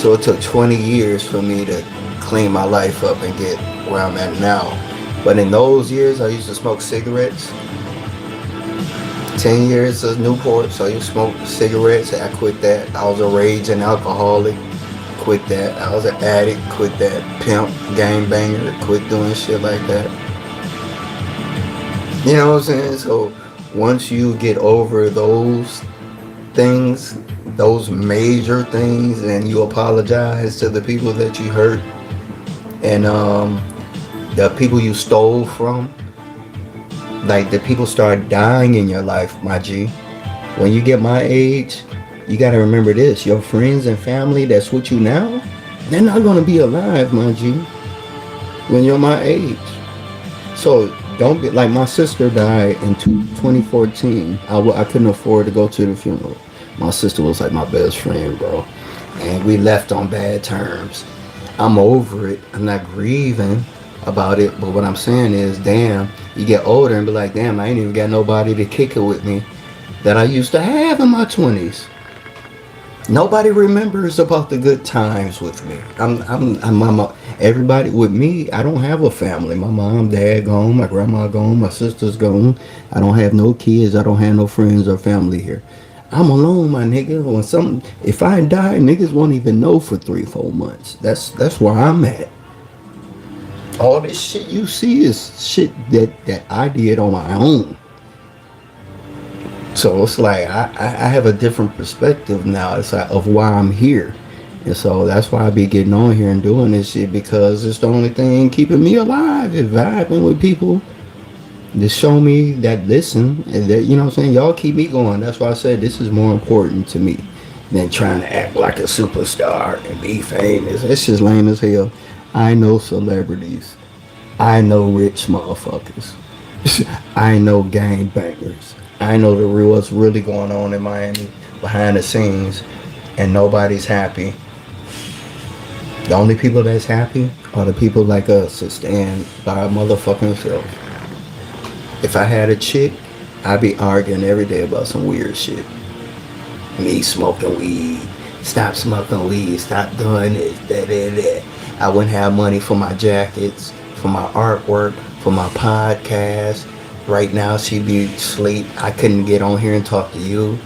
So it took 20 years for me to clean my life up and get where I'm at now. But in those years, I used to smoke cigarettes. 10 years of Newport, so I used to smoke cigarettes. I quit that. I was a raging alcoholic. quit that. I was an addict, quit that. Pimp, gangbanger, quit doing shit like that. You know what I'm saying? So once you get over those things, those major things, and you apologize to the people that you hurt and the people you stole from, like the people start dying in your life, my G. When you get my age, you gotta remember this: your friends and family that's with you now, they're not gonna be alive, my G, when you're my age. So don't be like my sister died in 2014. I couldn't afford to go to the funeral. My sister was like my best friend, bro, and we left on bad terms. I'm over it. I'm not grieving about it, but what I'm saying is, damn, you get older and be like, damn, I ain't even got nobody to kick it with me that I used to have in my 20s. Nobody remembers about the good times with me. Everybody with me. I don't have a family. My mom, dad gone. My grandma gone. My sister's gone. I don't have no kids. I don't have no friends or family here. I'm alone, my nigga. If I die, niggas won't even know for 3-4 months. That's where I'm at. All this shit you see is shit that I did on my own. So it's like I have a different perspective now. It's like of why I'm here. And so that's why I be getting on here and doing this shit, because it's the only thing keeping me alive is vibing with people to show me that listen, and that, you know what I'm saying, y'all keep me going. That's why I said this is more important to me than trying to act like a superstar and be famous. It's just lame as hell. I know celebrities. I know rich motherfuckers. I know gang bangers. I know what's really going on in Miami behind the scenes, and nobody's happy. The only people that's happy are the people like us that stand by our motherfucking self. If I had a chick, I'd be arguing every day about some weird shit. Me smoking weed. Stop smoking weed. Stop doing this. That. I wouldn't have money for my jackets, for my artwork, for my podcast. Right now, she'd be asleep. I couldn't get on here and talk to you.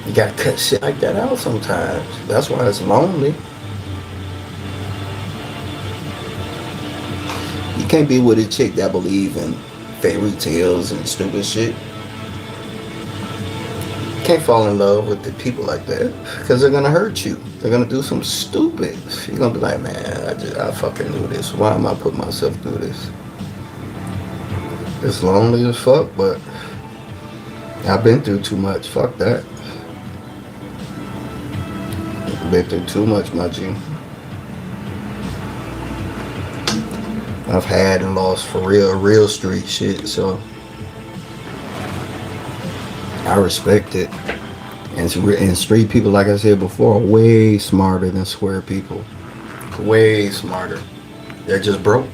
You gotta cut shit like that out sometimes. That's why it's lonely. You can't be with a chick that believe in fairy tales and stupid shit. You can't fall in love with the people like that, because they're gonna hurt you. They're gonna do some stupid. You're gonna be like, man, I fucking do this. Why am I putting myself through this? It's lonely as fuck, but I've been through too much. Fuck that. I've been through too much, my G. I've had and lost for real street shit, so I respect it. And street people, like I said before, are way smarter than square people. Way smarter. They're just broke.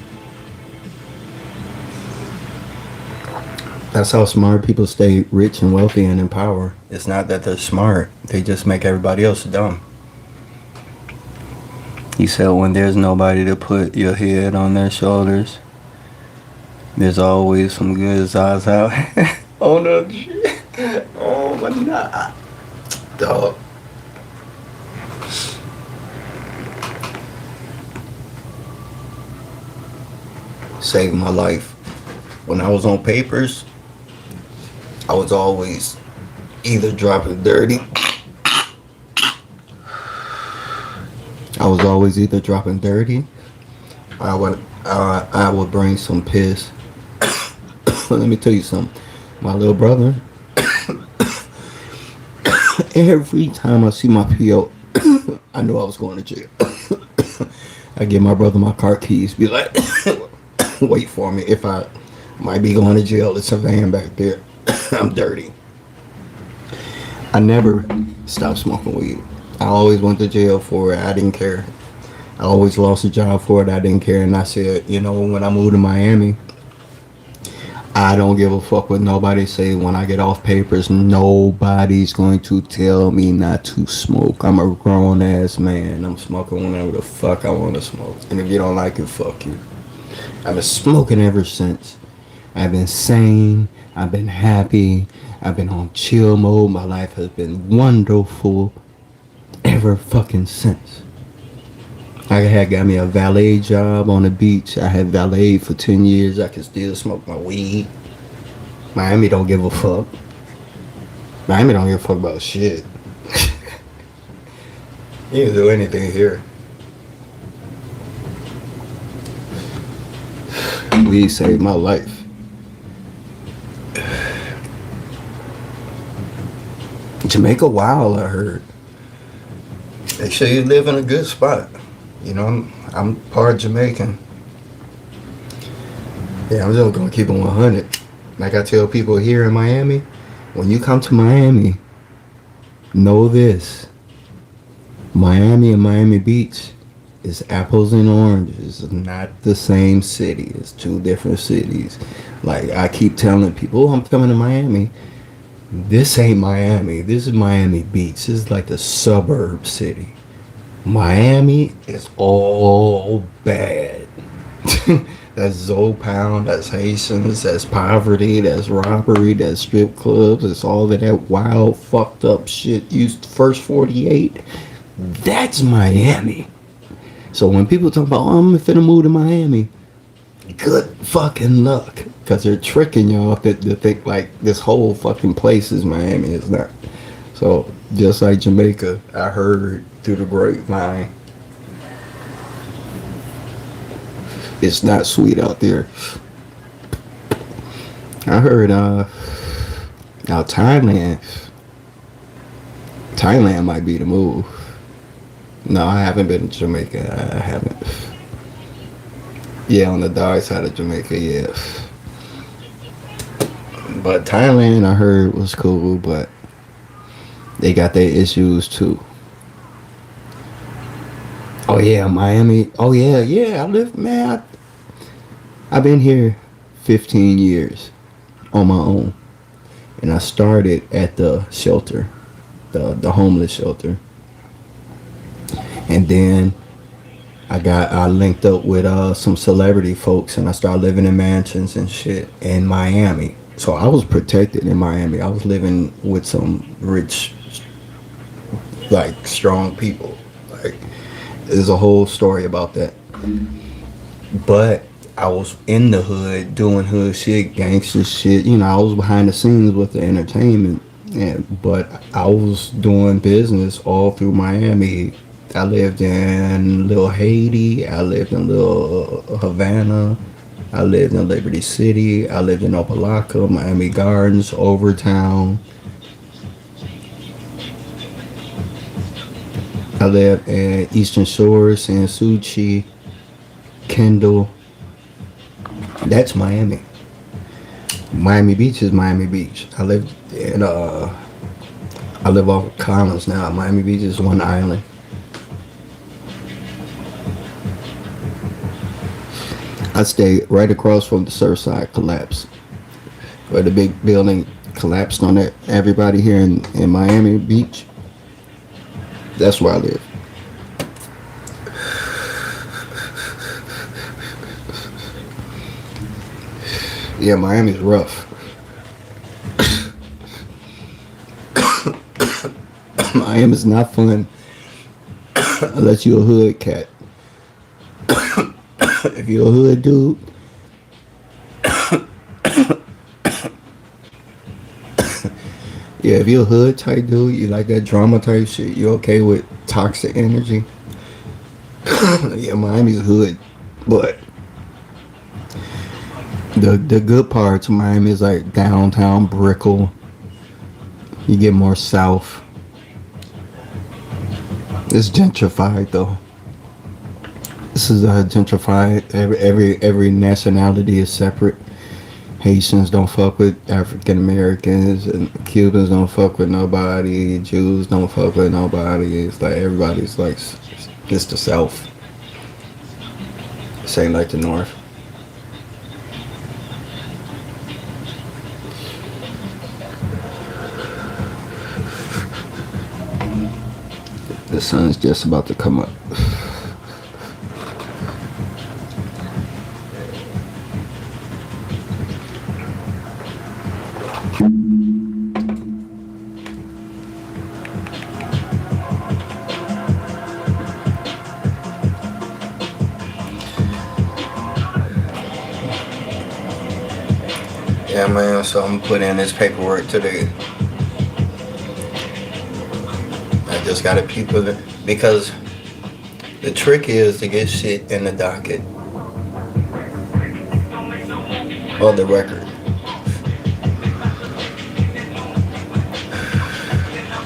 That's how smart people stay rich and wealthy and in power. It's not that they're smart. They just make everybody else dumb. He said when there's nobody to put your head on their shoulders, there's always some good eyes out. Oh no shit. Oh my god. Dog. Saved my life. When I was on papers, I was always either dropping dirty. I would bring some piss. Let me tell you something. My little brother, every time I see my PO, I knew I was going to jail. I give my brother my car keys, be like, wait for me. If I might be going to jail, it's a van back there. I'm dirty. I never stopped smoking weed. I always went to jail for it. I didn't care. I always lost a job for it. I didn't care. And I said, you know, when I moved to Miami, I don't give a fuck what nobody say. When I get off papers, nobody's going to tell me not to smoke. I'm a grown ass man. I'm smoking whenever the fuck I want to smoke. And if you don't like it, fuck you. I've been smoking ever since. I've been sane. I've been happy. I've been on chill mode. My life has been wonderful ever fucking since. I had got me a valet job on the beach. I had valeted for 10 years. I could still smoke my weed. Miami don't give a fuck. Miami don't give a fuck about shit. You can do anything here. Weed saved my life. Jamaica wild, I heard. They say you live in a good spot. You know, I'm part Jamaican. Yeah, I'm just gonna keep it 100. Like I tell people here in Miami, when you come to Miami, know this. Miami and Miami Beach is apples and oranges. It's not the same city. It's two different cities. Like I keep telling people, oh, I'm coming to Miami. This ain't Miami. This is Miami Beach. This is like the suburb city. Miami is all bad. That's Zopound, that's Haitians, that's poverty, that's robbery, that's strip clubs, it's all of that wild, fucked up shit. Used first 48. That's Miami. So when people talk about, oh, I'm finna move to Miami, good fucking luck. Because they're tricking y'all to think like this whole fucking place is Miami. It's not. So just like Jamaica, I heard through the grapevine, it's not sweet out there. I heard now Thailand might be the move. No, I haven't been to Jamaica. I haven't. Yeah, on the dark side of Jamaica, yeah. But Thailand, I heard, was cool, but they got their issues too. Oh yeah, Miami. Oh yeah. I've been here 15 years on my own, and I started at the shelter, the homeless shelter, and then I linked up with some celebrity folks, and I started living in mansions and shit in Miami. So I was protected in Miami. I was living with some rich, like, strong people. Like, there's a whole story about that. But I was in the hood doing hood shit, gangster shit. You know, I was behind the scenes with the entertainment. But I was doing business all through Miami. I lived in Little Haiti. I lived in Little Havana. I lived in Liberty City. I lived in Opelika, Miami Gardens, Overtown. I lived in Eastern Shore, San Suchi, Kendall. That's Miami. Miami Beach is Miami Beach. I live off of Collins now. Miami Beach is one island. I stayed right across from the Surfside collapse, where the big building collapsed on everybody here in Miami Beach. That's where I live. Yeah, Miami's rough. Miami's not fun unless you're a hood cat. If you're a hood dude, yeah, if you're a hood type dude, you like that drama type shit, you're okay with toxic energy. Yeah, Miami's hood, but the good parts of Miami is like downtown Brickell. You get more south. It's gentrified though. This is gentrified. Every nationality is separate. Haitians don't fuck with African Americans, and Cubans don't fuck with nobody. Jews don't fuck with nobody. It's like everybody's like, it's the South. This ain't like the North. The sun's just about to come up. Yeah, man. So I'm put in this paperwork today. I just gotta people because the trick is to get shit in the docket or the record.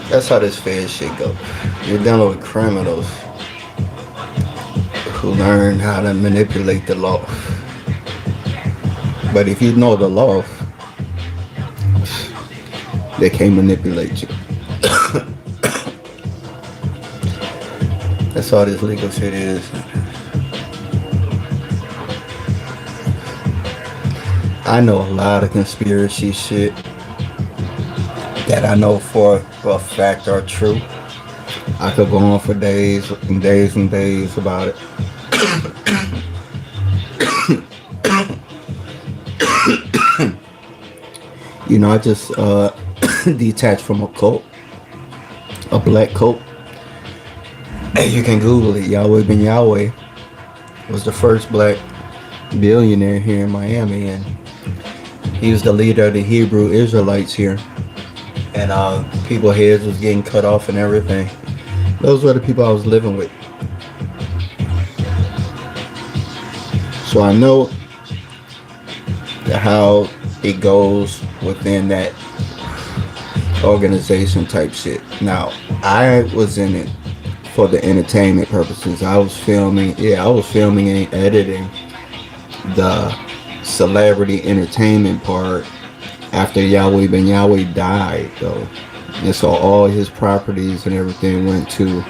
That's how this Fed shit go. You're dealing with criminals who learn how to manipulate the law. But if you know the law, they can't manipulate you. That's all this legal shit is. I know a lot of conspiracy shit that I know for a fact are true. I could go on for days and days and days about it. You know, I just detached from a cult, a black cult. Hey, you can Google it. Yahweh Ben Yahweh was the first black billionaire here in Miami, and he was the leader of the Hebrew Israelites here. And people's heads was getting cut off and everything. Those were the people I was living with. So I know how it goes within that organization type shit. Now, I was in it for the entertainment purposes. I was filming and editing the celebrity entertainment part after Yahweh Ben Yahweh died, though. And so all his properties and everything went to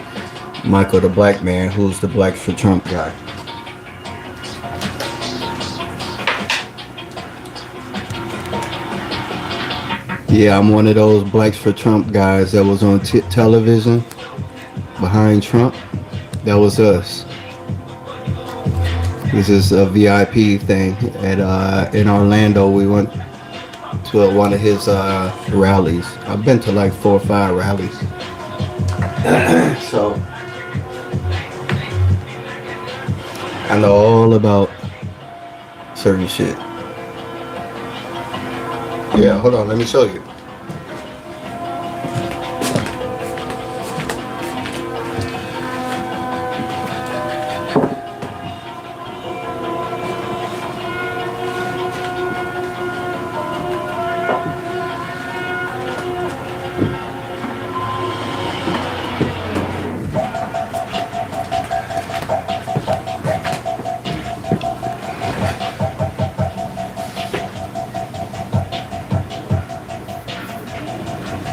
Michael the Black Man, who's the Black for Trump guy. Yeah, I'm one of those Blacks for Trump guys that was on television behind Trump. That was us. This is a VIP thing at in Orlando. We went to one of his rallies. I've been to like 4 or 5 rallies. So I know all about certain shit. Yeah, hold on, let me show you.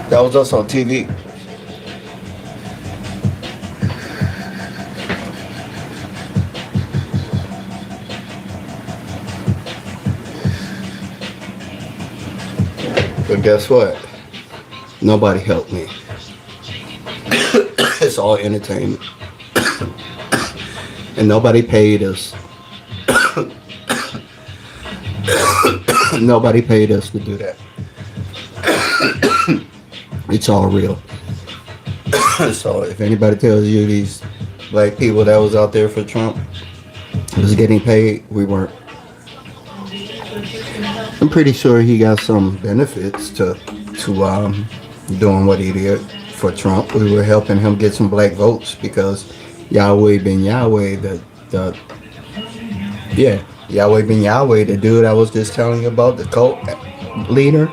That was us on TV. But guess what? Nobody helped me. It's all entertainment. And nobody paid us. Nobody paid us to do that. It's all real. So if anybody tells you these black people that was out there for Trump was getting paid, we weren't. I'm pretty sure he got some benefits to doing what he did for Trump. We were helping him get some black votes because Yahweh Ben Yahweh, Yahweh Ben Yahweh, the dude I was just telling you about, the cult leader.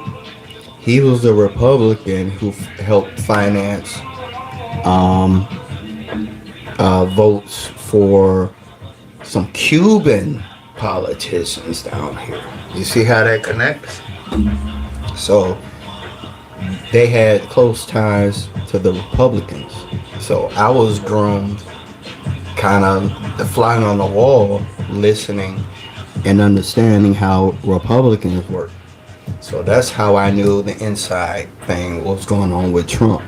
He was a Republican who helped finance votes for some Cuban politicians down here. You see how that connects? So they had close ties to the Republicans. So I was groomed kind of the fly on the wall, listening and understanding how Republicans work. So that's how I knew the inside thing, what was going on with Trump.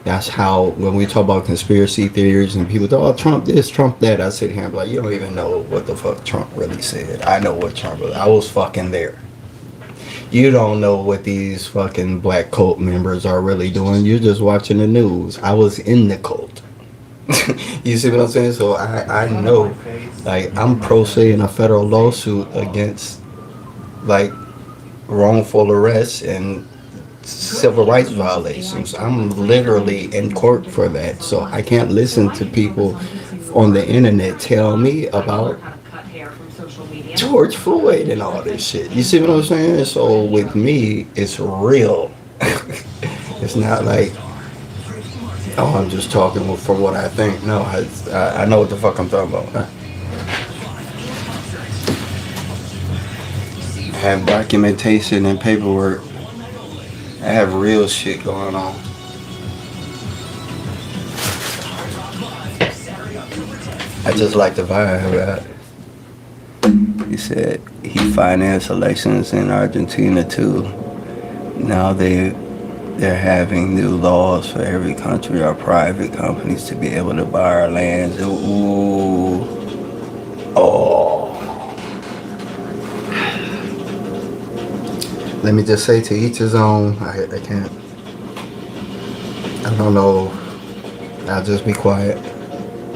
That's how, when we talk about conspiracy theories and people talk, oh, Trump this, Trump that, I sit here and be like, you don't even know what the fuck Trump really said. I know what Trump was. I was fucking there. You don't know what these fucking black cult members are really doing. You're just watching the news. I was in the cult. You see what I'm saying? So I know, like, I'm pro se in a federal lawsuit against, like, wrongful arrests and civil rights violations. I'm literally in court for that. So I can't listen to people on the internet tell me about George Floyd and all this shit. You see what I'm saying? So with me, it's real. It's not like, oh, I'm just talking from what I think. No, I know what the fuck I'm talking about. I have documentation and paperwork. I have real shit going on. I just like the vibe of that. He said he financed elections in Argentina too. Now they're having new laws for every country or private companies to be able to buy our lands. Ooh. Oh. Let me just say, to each his own. I can't. I don't know. I'll just be quiet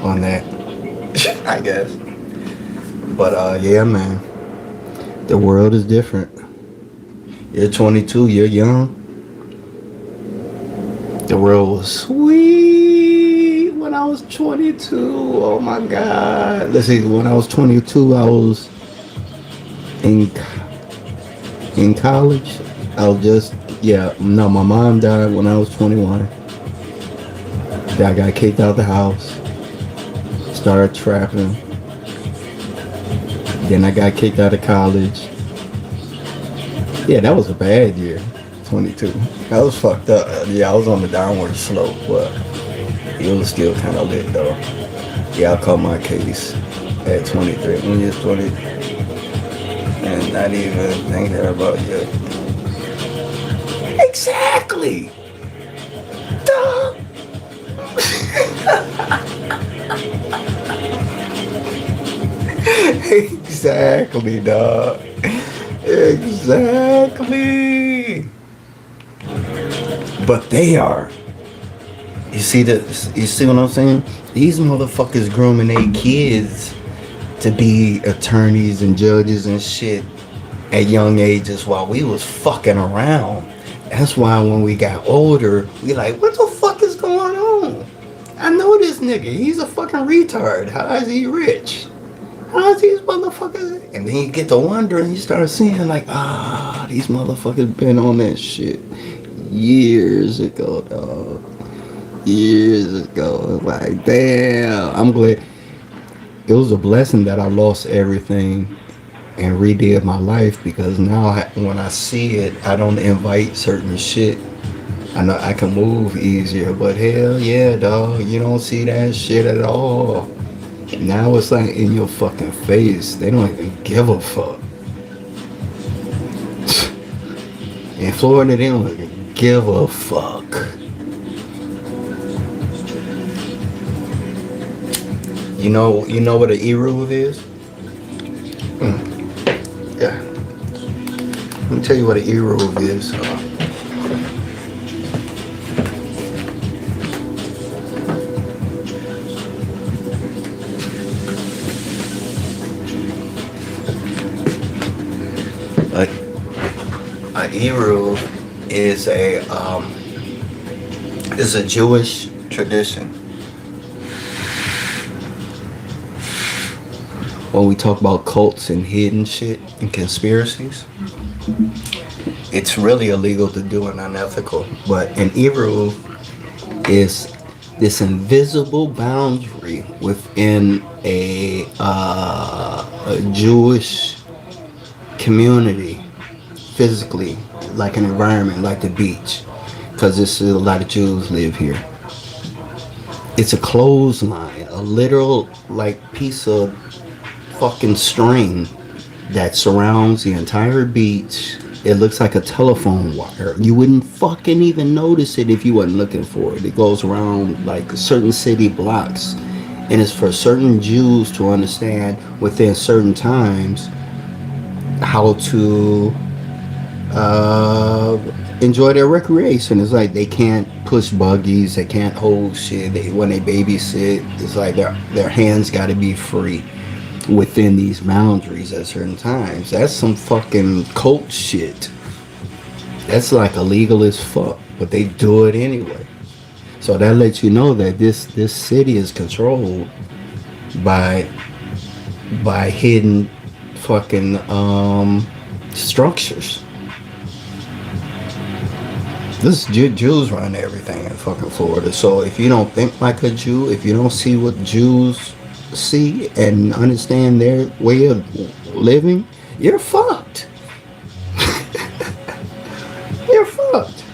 on that. I guess. But yeah, man. The world is different. You're 22. You're young. The world was sweet when I was 22. Oh my God. Let's see. When I was 22, I was in college. I was just, no, my mom died when I was 21. Then I got kicked out of the house. Started trapping. Then I got kicked out of college. Yeah, that was a bad year. 22. I was fucked up. Yeah, I was on the downward slope, but it was still kind of lit though. Yeah, I caught my case at 23. When you're 20 and not even thinking about you. Exactly. Duh. Exactly, dog. Exactly. But they are. You see what I'm saying? These motherfuckers grooming their kids to be attorneys and judges and shit at young ages while we was fucking around. That's why when we got older, we like, what the fuck is going on? I know this nigga. He's a fucking retard. How is he rich? How is these motherfuckers? And then you get to wonder and you start seeing like, these motherfuckers been on that shit years ago, dog. Years ago. Like, damn. I'm glad. It was a blessing that I lost everything and redid my life, because now when I see it, I don't invite certain shit. I know I can move easier, but hell yeah, dog. You don't see that shit at all. Now it's like in your fucking face. They don't even give a fuck. In Florida, they don't even give a fuck. You know what an eruv is? Yeah. Let me tell you what an eruv is. An eruv is a Jewish tradition. When we talk about cults and hidden shit and conspiracies, it's really illegal to do and unethical. But an eruv is this invisible boundary within a Jewish community, physically, like an environment, like the beach, because a lot of Jews live here. It's a clothesline, a literal like piece of fucking string that surrounds the entire beach. It looks like a telephone wire. You wouldn't fucking even notice it if you wasn't looking for it. It goes around like certain city blocks, and it's for certain Jews to understand within certain times how to enjoy their recreation. It's like they can't push buggies, they can't hold shit. When they babysit, it's like their hands got to be free within these boundaries at certain times. That's some fucking cult shit. That's like illegal as fuck, but they do it anyway. So that lets you know that this city is controlled by hidden fucking structures. This Jews run everything in fucking Florida. So if you don't think like a Jew, if you don't see what Jews see and understand their way of living, you're fucked. You're fucked.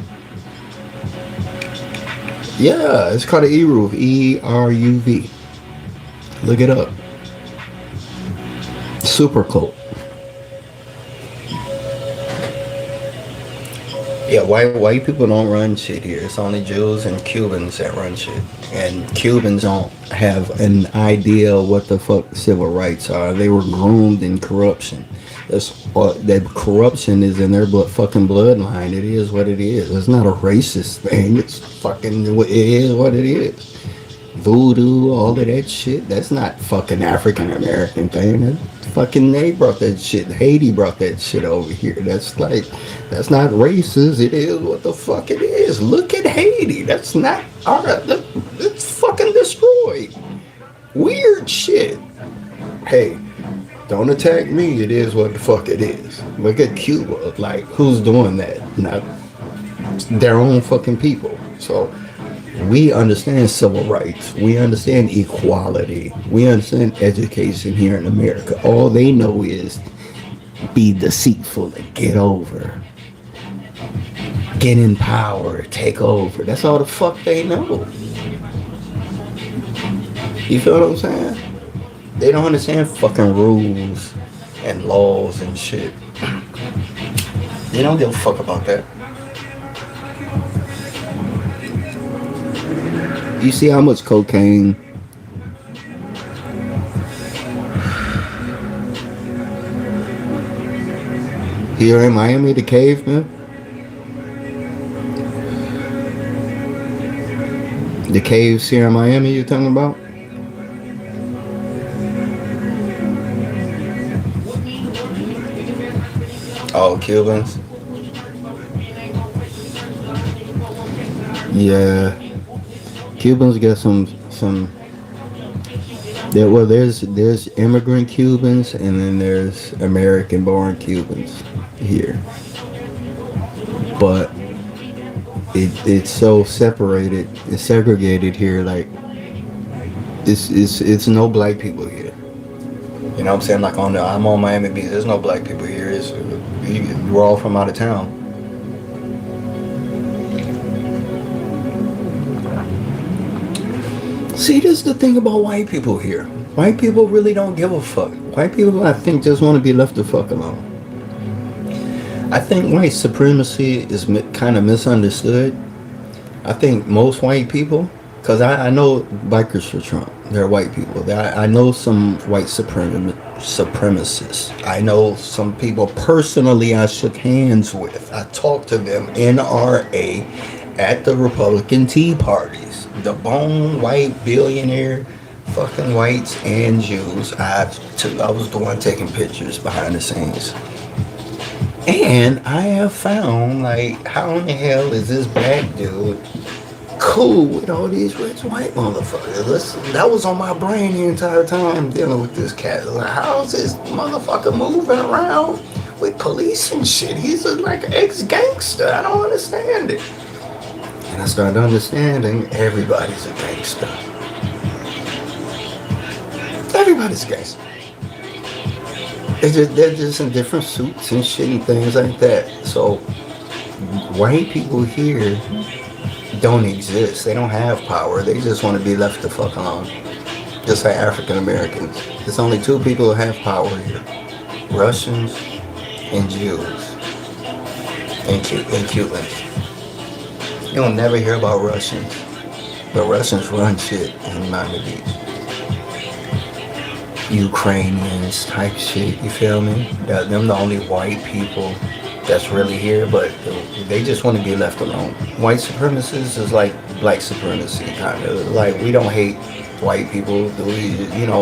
Yeah, it's called an Eruv. ERUV. Look it up. Super cult. Yeah, white people don't run shit here. It's only Jews and Cubans that run shit. And Cubans don't have an idea of what the fuck civil rights are. They were groomed in corruption. That corruption is in their fucking bloodline. It is what it is. It's not a racist thing. It's fucking, it is what it is. Voodoo, all of that shit, that's not fucking African American thing. That's fucking, they brought that shit. Haiti brought that shit over here. That's not racist. It is what the fuck it is. Look at Haiti. That's not it's fucking destroyed. Weird shit. Hey, don't attack me. It is what the fuck it is. Look at Cuba. Like, who's doing that? Not their own fucking people. So we understand civil rights. We understand equality. We understand education here in America. All they know is be deceitful and get over. Get in power. Take over. That's all the fuck they know. You feel what I'm saying? They don't understand fucking rules and laws and shit. They don't give a fuck about that. You see how much cocaine here in Miami, the cave, man? The caves here in Miami you're talking about? Oh, Cubans? Yeah. Cubans got some there's immigrant Cubans and then there's American born Cubans here. But it's so separated, it's segregated here, like it's no black people here. You know what I'm saying? Like I'm on Miami Beach, there's no black people here. We're all from out of town. See, this is the thing about white people here. White people really don't give a fuck. White people, I think, just want to be left the fuck alone. I think white supremacy is kind of misunderstood. I think most white people, because I know bikers for Trump. They're white people. I know some white supremacists. I know some people personally I shook hands with. I talked to them, NRA, at the Republican Tea Parties. The bone white billionaire fucking whites and Jews. I was the one taking pictures behind the scenes. And I have found, like, how in the hell is this black dude cool with all these rich white motherfuckers? That was on my brain the entire time dealing with this cat. Like, how is this motherfucker moving around with police and shit? He's like an ex-gangster. I don't understand it. And I started understanding everybody's a gangster. Everybody's a gangster. They're just in different suits and shit and things like that. So white people here don't exist. They don't have power. They just want to be left the fuck alone. Just like African Americans. There's only two people who have power here. Russians and Jews. And Cubans. You'll never hear about Russians. But Russians run shit in Miami Beach. Ukrainians type shit, you feel me? Them the only white people that's really here, but they just want to be left alone. White supremacists is like black supremacy, kind of. Like, we don't hate white people.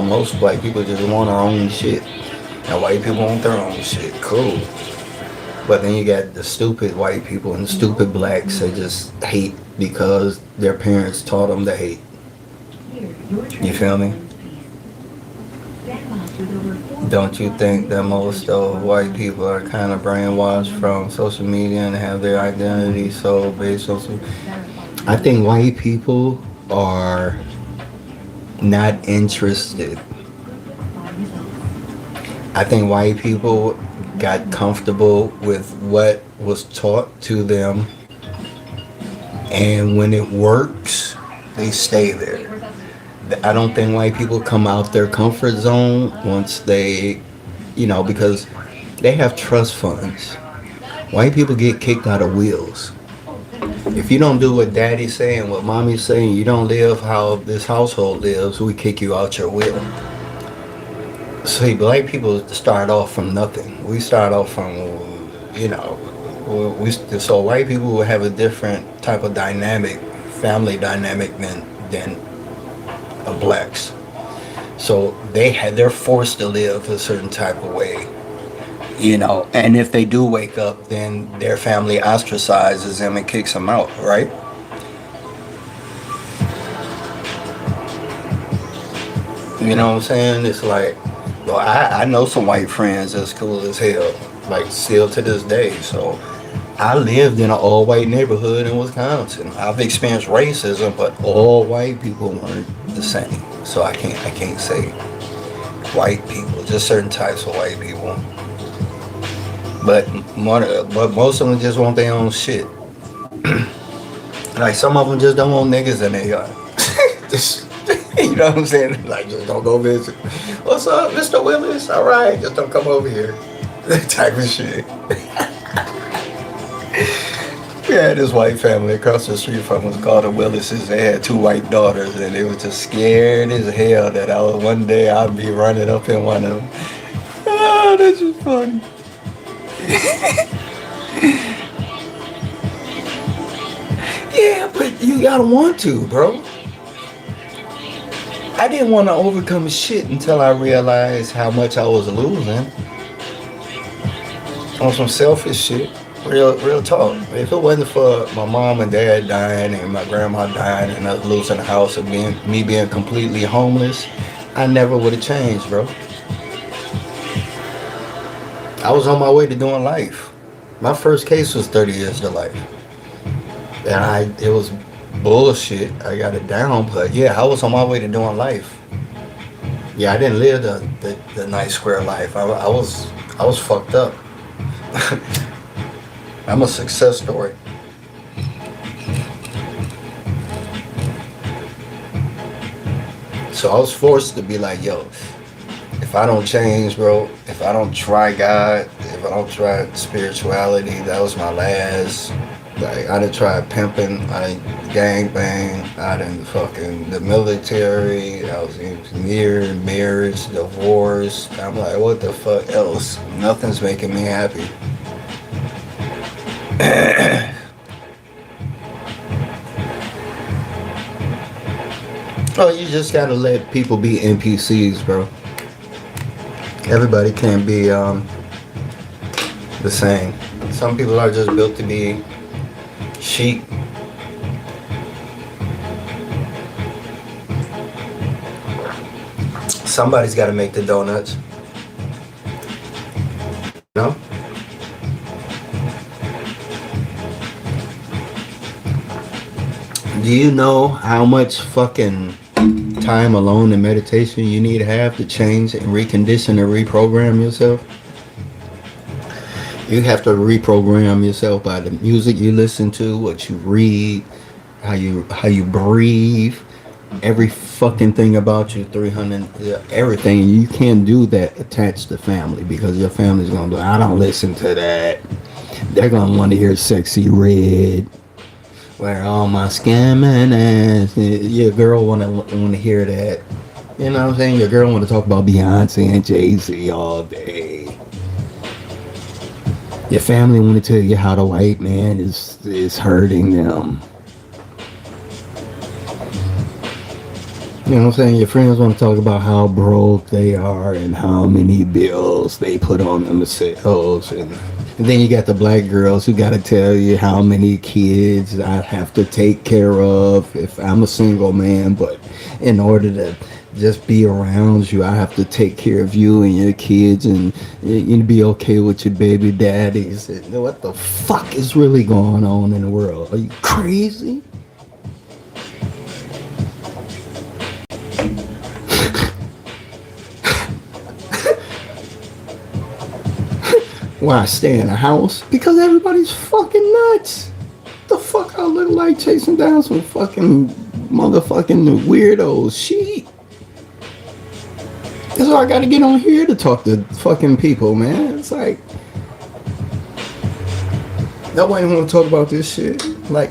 Most white people just want our own shit. And white people want their own shit. Cool. But then you got the stupid white people and the stupid blacks that just hate because their parents taught them to hate. You feel me? Don't you think that most of white people are kind of brainwashed from social media and have their identity so based on some... I think white people are not interested. I think white people got comfortable with what was taught to them, and when it works, they stay there. I don't think white people come out their comfort zone once they, because they have trust funds. White people get kicked out of wills. If you don't do what daddy's saying, what mommy's saying, you don't live how this household lives, we kick you out your will. See, black people start off from nothing. We start off from, so white people will have a different type of dynamic, family dynamic than blacks. So they're forced to live a certain type of way, and if they do wake up, then their family ostracizes them and kicks them out, right? You know what I'm saying? It's like, well, I know some white friends that's cool as hell, like still to this day. So I lived in an all-white neighborhood in Wisconsin. I've experienced racism, but all white people weren't the same. So I can't say white people, just certain types of white people. But most of them just want their own shit. Like some of them just don't want niggas in their yard. You know what I'm saying? Like, just don't go visit. What's up, Mr. Willis? All right, just don't come over here. That type of shit. We had this white family across the street from us called the Willises. They had 2 white daughters, and they were just scared as hell that one day I'd be running up in one of them. Oh, that's just funny. Yeah, but you gotta want to, bro. I didn't want to overcome shit until I realized how much I was losing on some selfish shit. Real talk. If it wasn't for my mom and dad dying and my grandma dying and us losing the house and me being completely homeless, I never would have changed, bro. I was on my way to doing life. My first case was 30 years to life. And it was bullshit. I got it down, but yeah, I was on my way to doing life. Yeah, I didn't live the nice square life. I was fucked up. I'm a success story. So I was forced to be like, yo, if I don't change, bro, if I don't try God, if I don't try spirituality, that was my last. Like, I done tried pimping, I done gangbang, I done fucking the military, I was near marriage, divorce. I'm like, what the fuck else? Nothing's making me happy. Oh, you just gotta let people be NPCs, bro. Everybody can't be the same. Some people are just built to be sheep. Somebody's got to make the donuts. No? Do you know how much fucking time alone in meditation you need to have to change and recondition and reprogram yourself? You have to reprogram yourself by the music you listen to, what you read, how you breathe, every fucking thing about you, 300, everything. You can't do that attached to family, because your family's gonna be, I don't listen to that. They're gonna want to hear Sexy Red. Where all my scamming ass. Your girl wanna hear that. You know what I'm saying? Your girl wanna talk about Beyonce and Jay-Z all day. Your family wanna tell you how the white man is hurting them. You know what I'm saying? Your friends want to talk about how broke they are and how many bills they put on themselves and And then you got the black girls who got to tell you how many kids I have to take care of if I'm a single man. But in order to just be around you, I have to take care of you and your kids, and you be okay with your baby daddies. And what the fuck is really going on in the world? Are you crazy? Why I stay in a house? Because everybody's fucking nuts. The fuck I look like chasing down some fucking motherfucking weirdos. Shit. That's why I gotta get on here to talk to fucking people, man. It's like nobody wanna talk about this shit. Like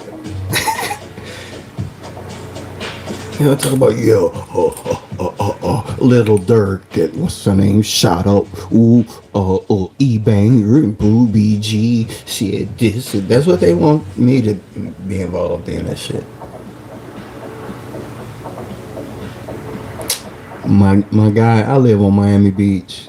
you know, talk about Little Dirk, that what's her name, shot up, E-Bang, Boo BG, shit, this, that's what they want me to be involved in, that shit. My guy, I live on Miami Beach.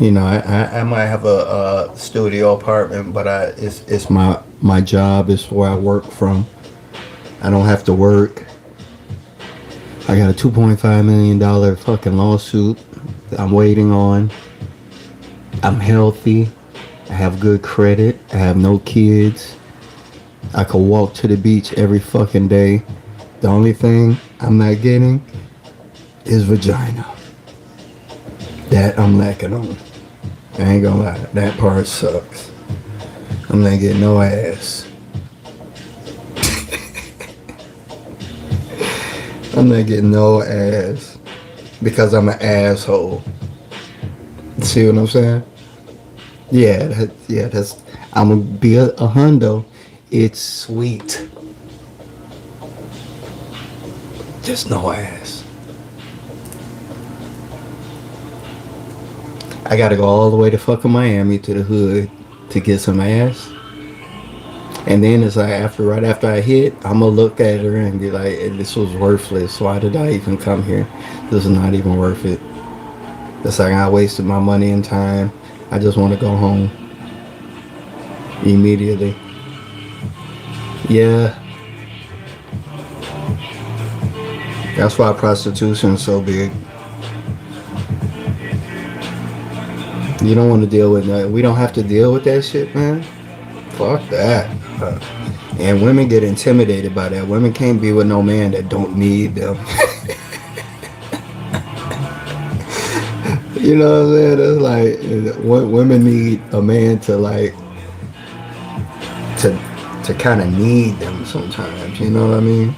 You know, I might have a studio apartment, but it's my job, it's where I work from. I don't have to work. I got a $2.5 million fucking lawsuit I'm waiting on. I'm healthy. I have good credit. I have no kids. I could walk to the beach every fucking day. The only thing I'm not getting is vagina. That I'm lacking on. I ain't gonna lie. That part sucks. I'm not getting no ass. I'm not getting no ass because I'm an asshole. See what I'm saying? Yeah, that's. I'm gonna be a hundo. It's sweet. Just no ass. I gotta go all the way to fucking Miami to the hood to get some ass. And then it's like right after I hit, I'm gonna look at her and be like, this was worthless. Why did I even come here? This is not even worth it. It's like I wasted my money and time. I just want to go home immediately. Yeah. That's why prostitution is so big. You don't want to deal with that. We don't have to deal with that shit, man. Fuck that. And women get intimidated by that. Women can't be with no man that don't need them. You know what I'm saying? It's like women need a man to like to kind of need them sometimes. You know what I mean?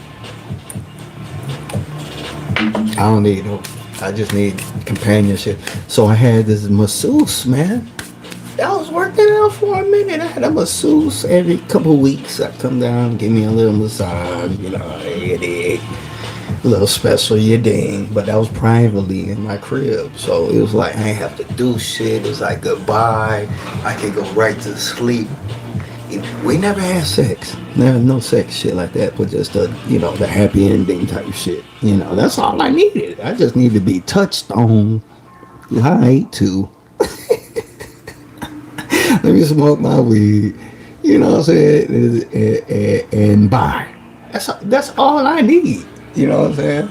I don't need them. I just need companionship. So I had this masseuse, man. I was working out for a minute. I had a masseuse every couple weeks. I come down, give me a little massage, you know, a little special, you ding. But that was privately in my crib. So it was like, I ain't have to do shit. It's like goodbye. I could go right to sleep. We never had sex. No sex shit like that, but just the, you know, the happy ending type shit. You know, that's all I needed. I just need to be touched on, lied to. Let me smoke my weed, you know what I'm saying, and bye. That's all I need, you know what I'm saying?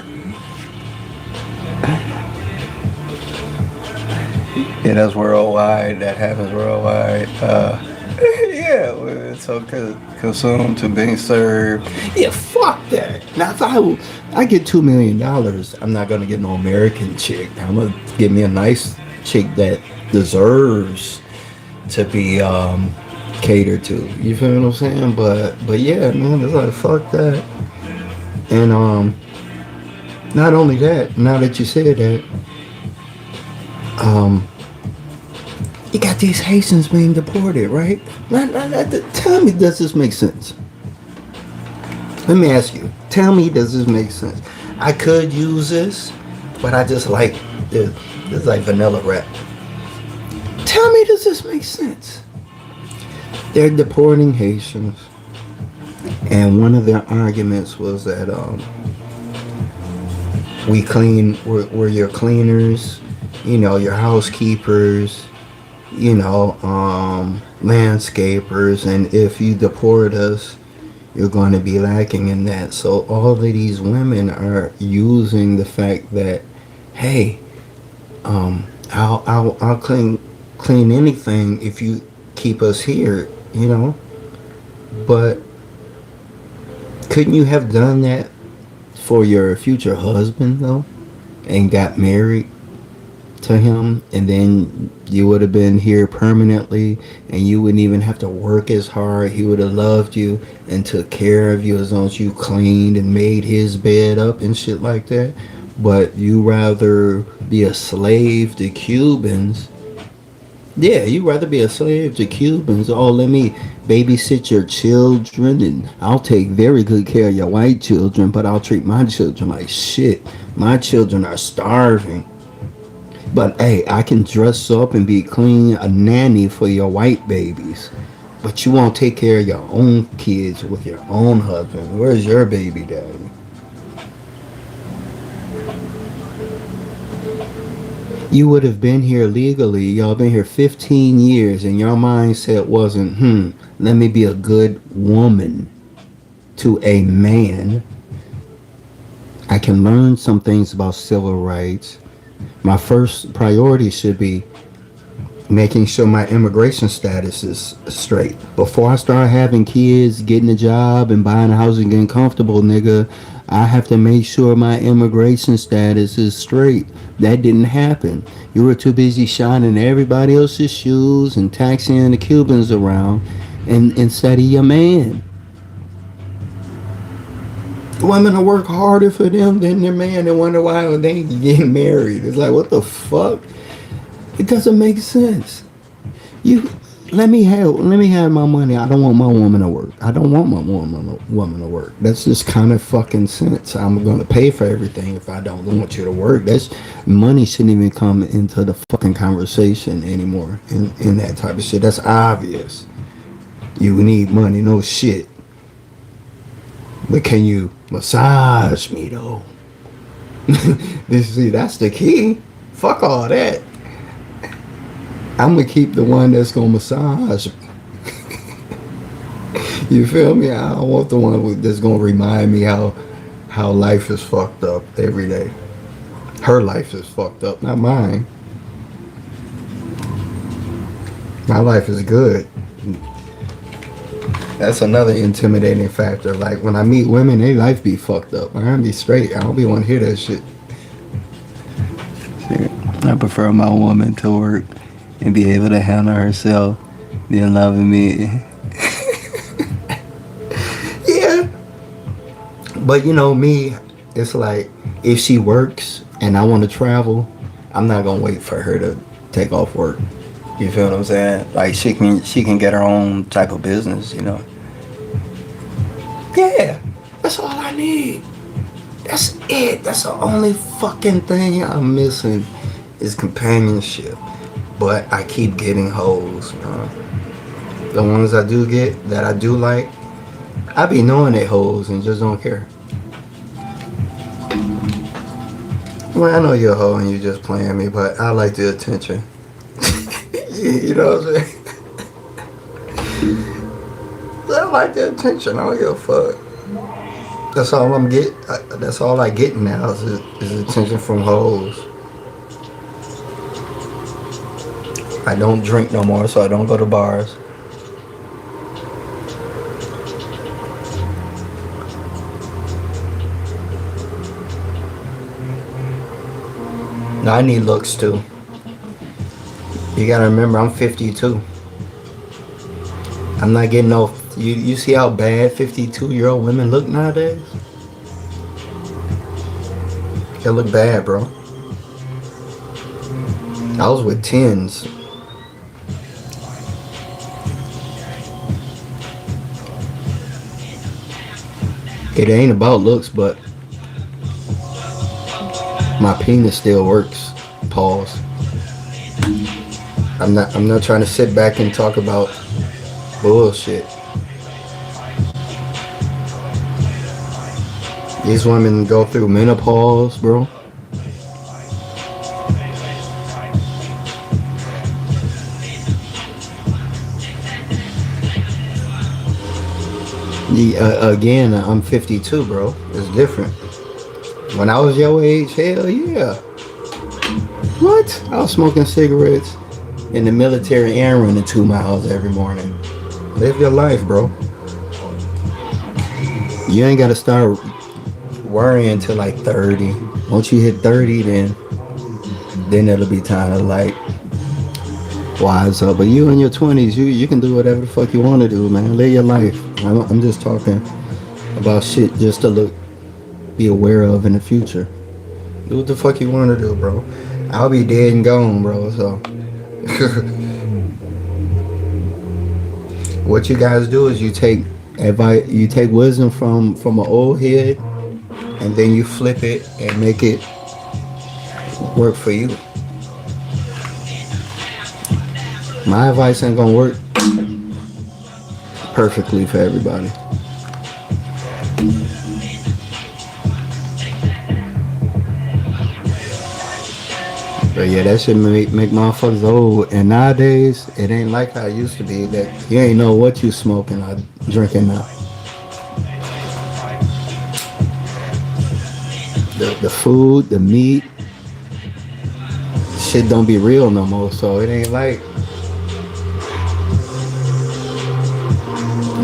Yeah, that's worldwide. That happens worldwide. Yeah, so consumed to being served. Yeah, fuck that. Now, if I get $2 million, I'm not gonna get no American chick. I'm gonna get me a nice chick that deserves to be catered to. You feel what I'm saying? But yeah, man, it's like fuck that. And not only that, now that you said that, you got these Haitians being deported, right? Tell me, does this make sense? Let me ask you. Tell me, does this make sense? I could use this, but I just like this like vanilla rap. Tell me, does this make sense? They're deporting Haitians, and one of their arguments was that we're your cleaners, you know, your housekeepers, landscapers, and if you deport us, you're going to be lacking in that. So all of these women are using the fact that, hey, I'll clean anything if you keep us here, But couldn't you have done that for your future husband though, and got married to him, and then you would have been here permanently, and you wouldn't even have to work as hard. He would have loved you and took care of you as long as you cleaned and made his bed up and shit like that. But you rather be a slave to Cubans. Yeah, you rather be a slave to Cubans. Oh, let me babysit your children, and I'll take very good care of your white children, but I'll treat my children like shit. My children are starving. But hey, I can dress up and be clean, a nanny for your white babies. But you won't take care of your own kids with your own husband. Where's your baby daddy? You would have been here legally. Y'all been here 15 years, and your mindset wasn't, let me be a good woman to a man. I can learn some things about civil rights. My first priority should be making sure my immigration status is straight. Before I start having kids, getting a job, and buying a house and getting comfortable, nigga, I have to make sure my immigration status is straight. That didn't happen. You were too busy shining everybody else's shoes and taxiing the Cubans around and instead of your man. Women will work harder for them than their man and wonder why they ain't getting married. It's like, what the fuck? It doesn't make sense. You let me have my money. I don't want my woman to work. I don't want my woman to work. That's just kind of fucking sense. I'm gonna pay for everything if I don't want you to work. That's money shouldn't even come into the fucking conversation anymore in that type of shit. That's obvious. You need money, no shit. But can you massage me though? That's the key. Fuck all that. I'm gonna keep the one that's gonna massage. You feel me? I don't want the one that's gonna remind me how life is fucked up every day. Her life is fucked up, not mine. My life is good. That's another intimidating factor. Like when I meet women, their life be fucked up. I gotta be straight. I don't be want to hear that shit. I prefer my woman to work and be able to handle herself than loving me. Yeah. But me, it's like if she works and I want to travel, I'm not gonna wait for her to take off work. You feel what I'm saying? Like she can get her own type of business, Yeah, that's all I need. That's it. That's the only fucking thing I'm missing is companionship. But I keep getting hoes, The ones I do get that I do like, I be knowing they hoes and just don't care. Well, I know you're a hoe and you just playing me, but I like the attention. You know what I'm saying? I like the attention. I don't give a fuck. That's all I'm get. That's all I get now is attention from hoes. I don't drink no more, so I don't go to bars. Now I need looks too. You gotta remember, I'm 52. I'm not getting no. You see how bad 52-year-old women look nowadays? They look bad, bro. I was with 10s. It ain't about looks, but my penis still works. Pause. I'm not trying to sit back and talk about bullshit. These women go through menopause, bro. Again, I'm 52, bro. It's different. When I was your age, hell yeah. What? I was smoking cigarettes in the military and running 2 miles every morning. Live your life, bro. You ain't gotta start worrying until like 30. Once you hit 30, then it'll be time to like wise up. But you in your 20s, you can do whatever the fuck you want to do, man. Live your life. I'm just talking about shit just to be aware of in the future. Do what the fuck you want to do, bro. I'll be dead and gone, bro. So what you guys do is you take advice, you take wisdom from an old head, and then you flip it and make it work for you. My advice ain't gonna work perfectly for everybody. But yeah, that shit make motherfuckers old. And nowadays, it ain't like how it used to be. That you ain't know what you smoking or drinking now. The food, the meat, shit don't be real no more. So it ain't like,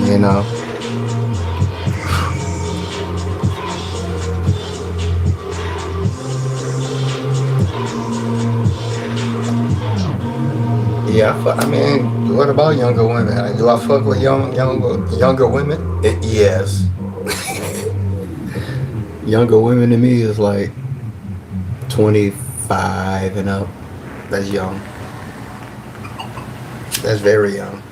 you know. Yeah, I mean, what about younger women? Like, do I fuck with younger women? Yes. Younger women to me is like 25 and up. That's young. That's very young.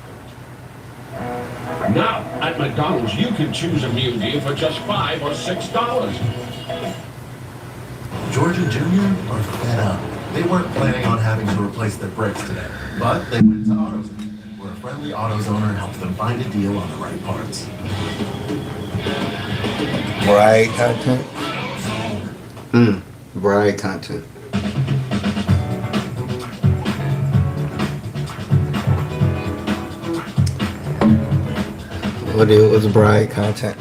Now, at McDonald's, you can choose a meal deal for just $5 or $6. George and Junior are fed up. They weren't planning on having to replace their brakes today, but they went to AutoZone, where a friendly AutoZoner helped them find a deal on the right parts. Bright content. Bright content. What's bright content?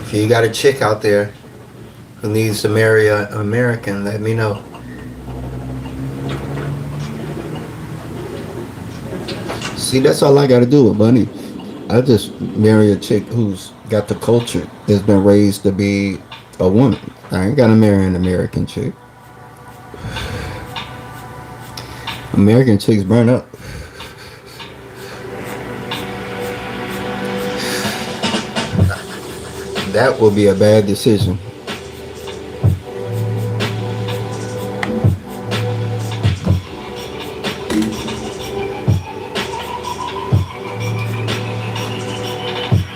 If you got a chick out there who needs to marry an American, let me know. See, that's all I gotta do with money. I just marry a chick who's got the culture, that's been raised to be a woman. I ain't gotta marry an American chick. American chicks burn up. That will be a bad decision.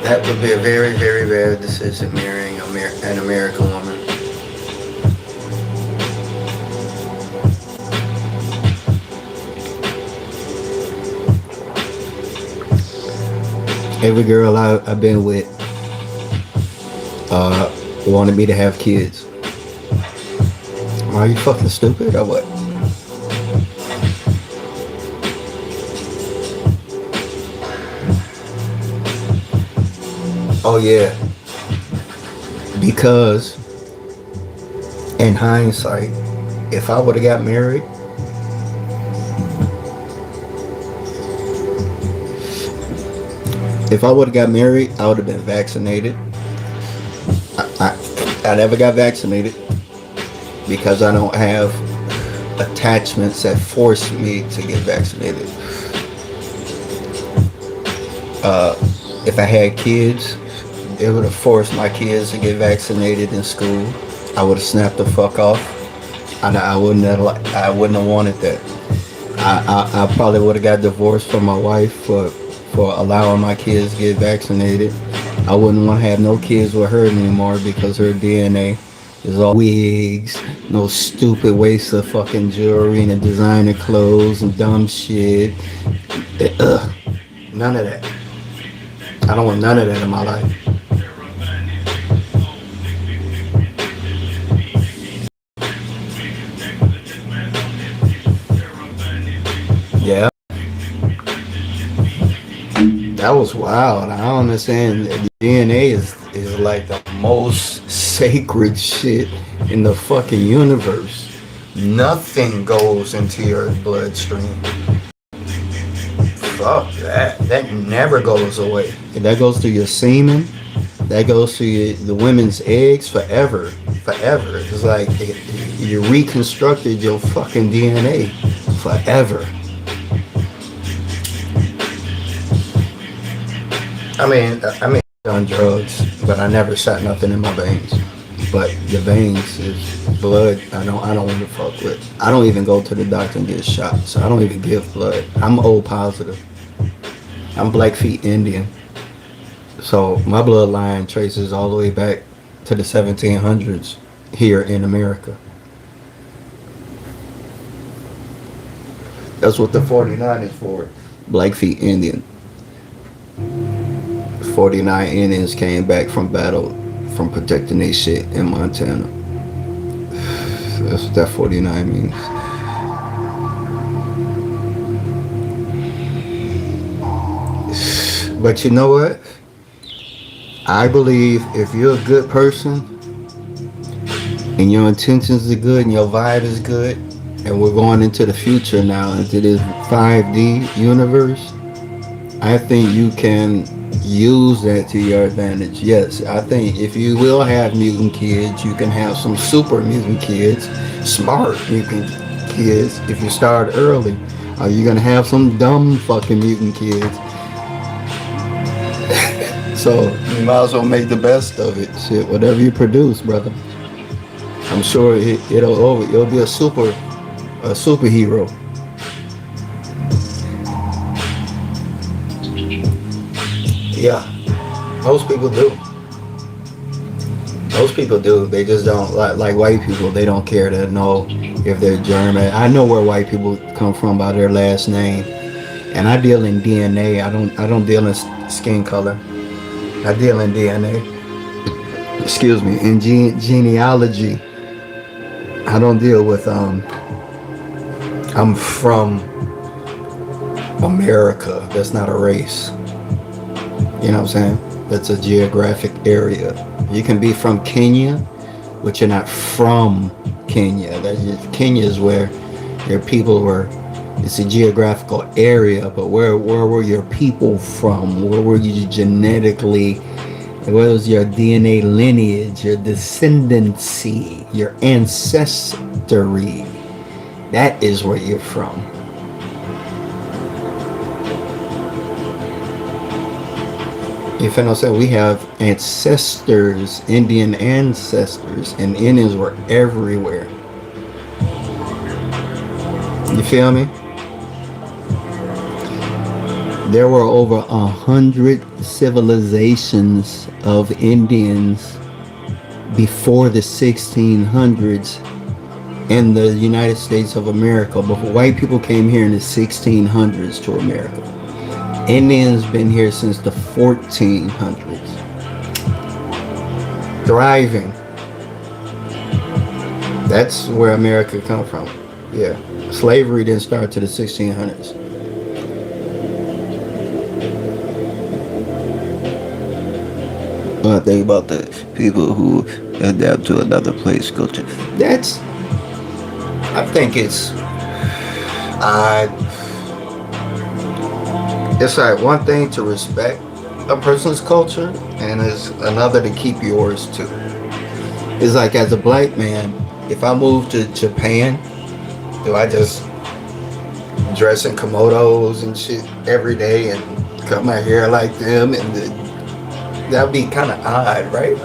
That would be a very, very bad decision, marrying an American woman. Every girl I've been with wanted me to have kids. Are you fucking stupid or what? Oh yeah. Because in hindsight, if I would have got married, I would have been vaccinated. I never got vaccinated because I don't have attachments that force me to get vaccinated. If I had kids, it would have forced my kids to get vaccinated in school. I would have snapped the fuck off. I wouldn't have wanted that. I probably would have got divorced from my wife for allowing my kids to get vaccinated. I wouldn't want to have no kids with her anymore because her DNA is all wigs, no stupid waste of fucking jewelry and designer clothes and dumb shit. None of that. I don't want none of that in my life. That was wild. I don't understand. The DNA is like the most sacred shit in the fucking universe. Nothing goes into your bloodstream. Fuck that. That never goes away. That goes to your semen. That goes to the women's eggs forever. Forever. It's like you reconstructed your fucking DNA forever. I mean, on drugs, but I never shot nothing in my veins. But the veins is blood. I don't want to fuck with. I don't even go to the doctor and get shots. I don't even give blood. I'm O positive. I'm Blackfeet Indian. So my bloodline traces all the way back to the 1700s here in America. That's what the 49 is for. Blackfeet Indian. 49 Indians came back from battle from protecting their shit in Montana. That's what that 49 means. But you know what? I believe if you're a good person and your intentions are good and your vibe is good, and we're going into the future now, into this 5D universe, I think you can use that to your advantage. Yes, I think if you will have mutant kids, you can have some super mutant kids, smart mutant kids if you start early. Or you're gonna have some dumb fucking mutant kids. So you might as well make the best of it. Shit, whatever you produce, brother. I'm sure it'll be a superhero. Yeah, most people do. Most people do. They just don't like white people. They don't care to know if they're German. I know where white people come from by their last name, and I deal in DNA. I don't deal in skin color. I deal in DNA. Excuse me, in genealogy. I don't deal with I'm from America. That's not a race. You know what I'm saying? That's a geographic area. You can be from Kenya, but you're not from Kenya. Kenya is where your people were. It's a geographical area, but where were your people from? Where were you genetically? Where was your DNA lineage, your descendancy, your ancestry? That is where you're from. You feel what I'm saying? We have ancestors, Indian ancestors, and Indians were everywhere. You feel me? There were over 100 civilizations of Indians before the 1600s in the United States of America. Before white people came here in the 1600s to America. Indians been here since the 1400s. Thriving. That's where America come from. Yeah. Slavery didn't start to the 1600s. But think about the people who adapt to another place culture. I think it's like one thing to respect a person's culture, and it's another to keep yours too. It's like as a black man, if I move to Japan, do I just dress in kimonos and shit every day and cut my hair like them? And that'd be kind of odd, right?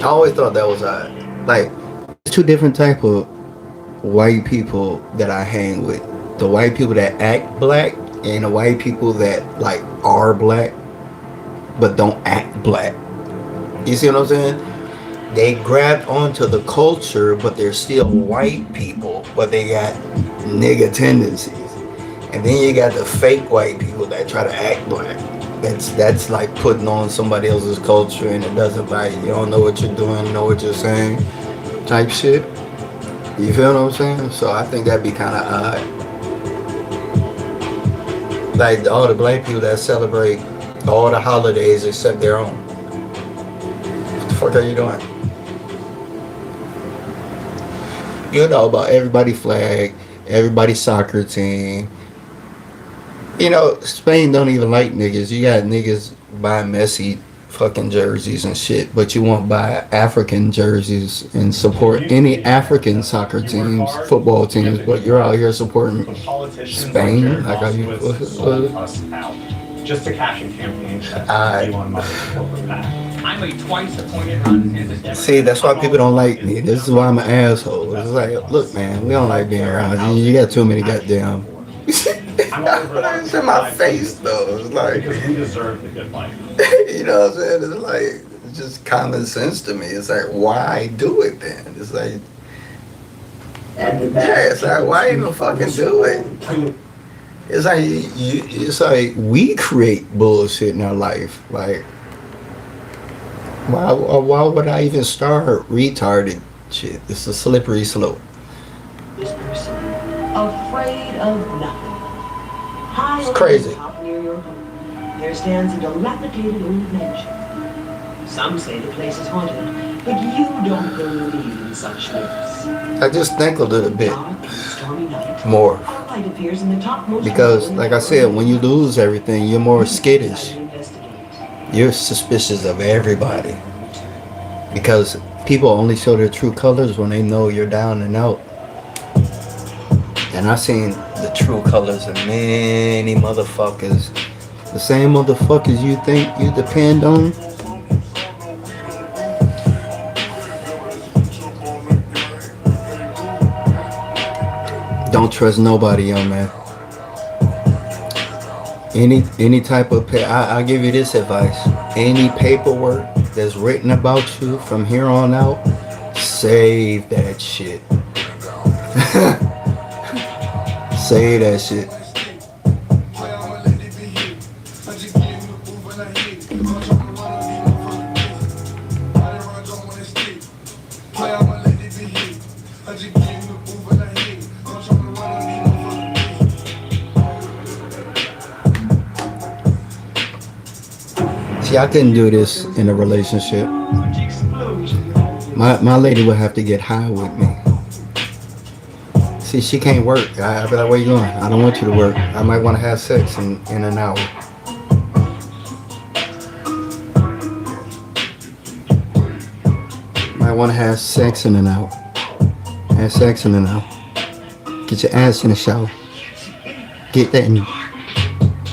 I always thought that was odd. Like, there's two different type of white people that I hang with. The white people that act black and the white people that like are black but don't act black. You see what I'm saying? They grabbed onto the culture, but they're still white people, but they got nigga tendencies. And then you got the fake white people that try to act black. That's like putting on somebody else's culture, and it doesn't, like, you don't know what you're doing, know what you're saying type shit. You feel what I'm saying? So I think that'd be kind of odd. Like all the black people that celebrate all the holidays except their own. What the fuck are you doing? You know about everybody flag, everybody soccer team. You know, Spain don't even like niggas. You got niggas buying Messi fucking jerseys and shit, but you won't buy African jerseys and support any African soccer teams, football teams, but you're out here supporting Spain? Like, are you... Just to cash in campaigns that I- Elon Musk's corporate PAC. I'm a twice appointed run. See, that's why people don't like me. This is why I'm an asshole. It's like, look, man, we don't like being around you. You got too many goddamn... It's in my face, though. It's like... Because we deserve the good life. You know what I'm saying? It's like, it's just common sense to me. It's like, why do it then? It's like, yeah, it's like, why even fucking do it? It's like, it's like we create bullshit in our life. Like, why would I even start retarded shit? It's a slippery slope. This person, afraid of nothing. High It's over crazy. the top near your home, there stands a dilapidated old mansion. Some say the place is haunted, but you don't believe in such myths. I just think a little bit Dark and stormy night, more. a light appears in the topmost Because, building like I said, when you lose everything, you're more skittish. You're suspicious of everybody. Because people only show their true colors when they know you're down and out. And I've seen the true colors of many motherfuckers. The same motherfuckers you think you depend on. Don't trust nobody, young man. Any type of I'll give you this advice. Any paperwork that's written about you from here on out, save that shit. Save that shit. See, I couldn't do this in a relationship. My lady would have to get high with me. See, she can't work. I'll be like, where you going? I don't want you to work. I might want to have sex in an hour. Might want to have sex in an hour. Have sex in an hour. Get your ass in the shower. Get that in.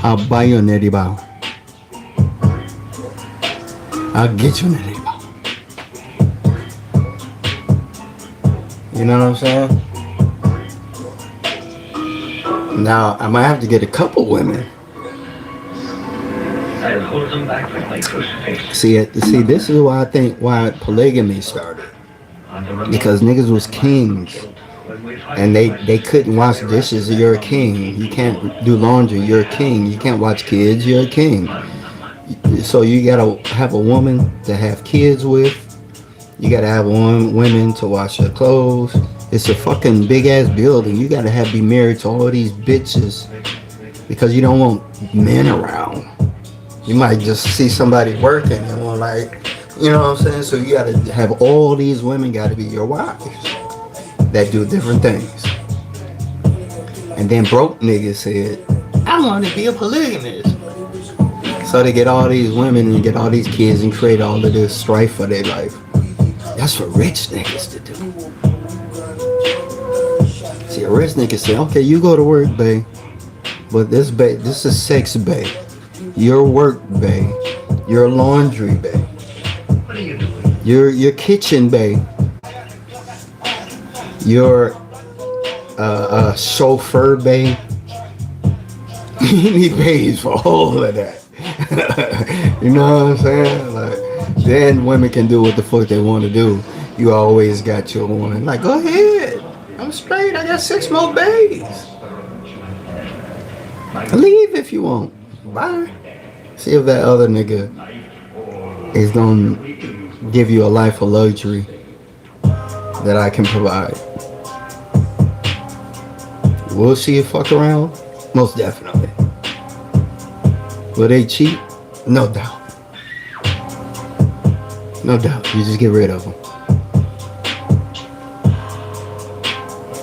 I'll buy you a nitty bow. I'll get you a nitty bow. You know what I'm saying? Now, I might have to get a couple women. I'll hold them back with my crucifix. See, this is why I think why polygamy started. Because niggas was kings. And they couldn't wash dishes, you're a king. You can't do laundry, you're a king. You can't watch kids, you're a king. So you gotta have a woman to have kids with. You gotta have women to wash your clothes. It's a fucking big ass building. You gotta be married to all these bitches because you don't want men around. You might just see somebody working and want like, you know what I'm saying? So you gotta have all these women gotta be your wives that do different things. And then broke niggas said, I want to be a polygamist. So they get all these women and get all these kids and create all of this strife for their life. That's for rich niggas to do. See, a rich nigga say, okay, you go to work, babe. But this is sex, babe. Your work, babe. Your laundry, babe. What are you doing? Your kitchen, babe. Your chauffeur, babe. He pays for all of that. You know what I'm saying? Like, then women can do what the fuck they want to do. You always got your woman. Like, go ahead. I'm straight. I got 6 more babies. Leave if you want. Bye. See if that other nigga is gonna give you a life of luxury that I can provide. Will she fuck around? Most definitely. Will they cheat? No doubt. No doubt. You just get rid of them.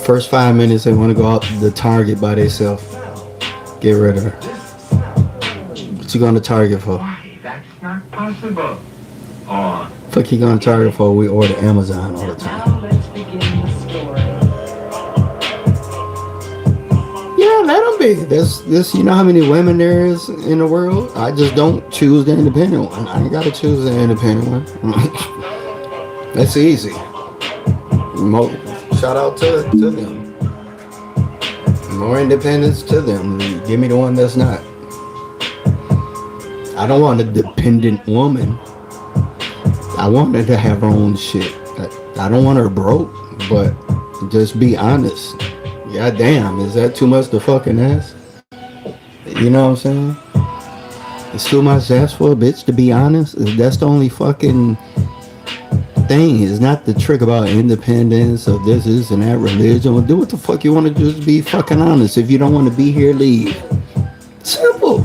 First 5 minutes, they want to go out to the Target by themselves. Get rid of her. What you going to Target for? Why, that's not possible. Oh, Fuck you going to Target for? We order Amazon all the time. Now let's begin the story. Yeah, let them be. This. You know how many women there is in the world? I just don't choose the independent one. I ain't got to choose the independent one. That's easy. Shout out to them. More independence to them. Give me the one that's not. I don't want a dependent woman. I want her to have her own shit. I don't want her broke, but just be honest. God damn, is that too much to fucking ask? You know what I'm saying? It's too much to ask for a bitch to be honest. That's the only fucking thing. It's not the trick about independence or this and that religion. Do what the fuck you want to do. Just be fucking honest. If you don't want to be here, leave. Simple.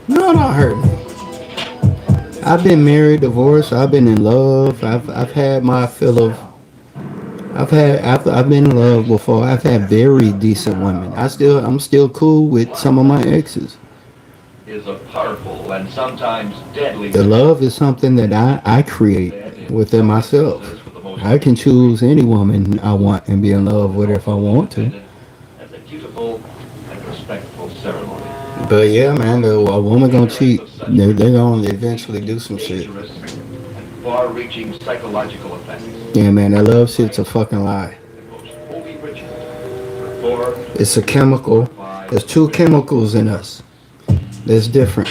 No, don't hurt me. I've been married, divorced. I've been in love. I've had my fill of. I've been in love before. I've had very decent women. I'm still cool with some of my exes. is a powerful and sometimes deadly. The love is something that I create within myself. I can choose any woman I want and be in love with her if I want to. As a dutiful and respectful ceremony. But yeah, man, a woman gonna cheat. They're gonna eventually do some shit. Dangerous and far-reaching psychological effects. Yeah, man, that love shit's a fucking lie. Holy ritual. For It's a chemical. There's two chemicals in us. That's different.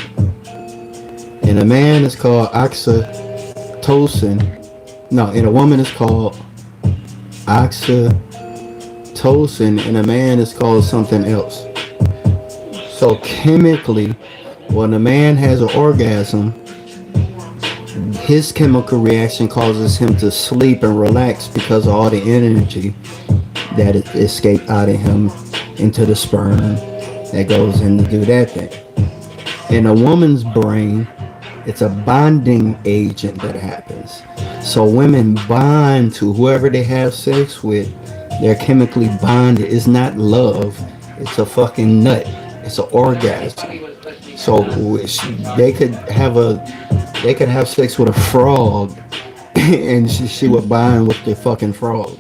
In a man, it's called oxytocin. No, in a woman, it's called oxytocin. In a man, it's called something else. So chemically, when a man has an orgasm, his chemical reaction causes him to sleep and relax because of all the energy that escaped out of him into the sperm that goes in to do that thing. In a woman's brain, it's a bonding agent that happens. So women bond to whoever they have sex with. They're chemically bonded. It's not love. It's a fucking nut. It's an orgasm. So they could have sex with a frog, and she would bond with the fucking frog.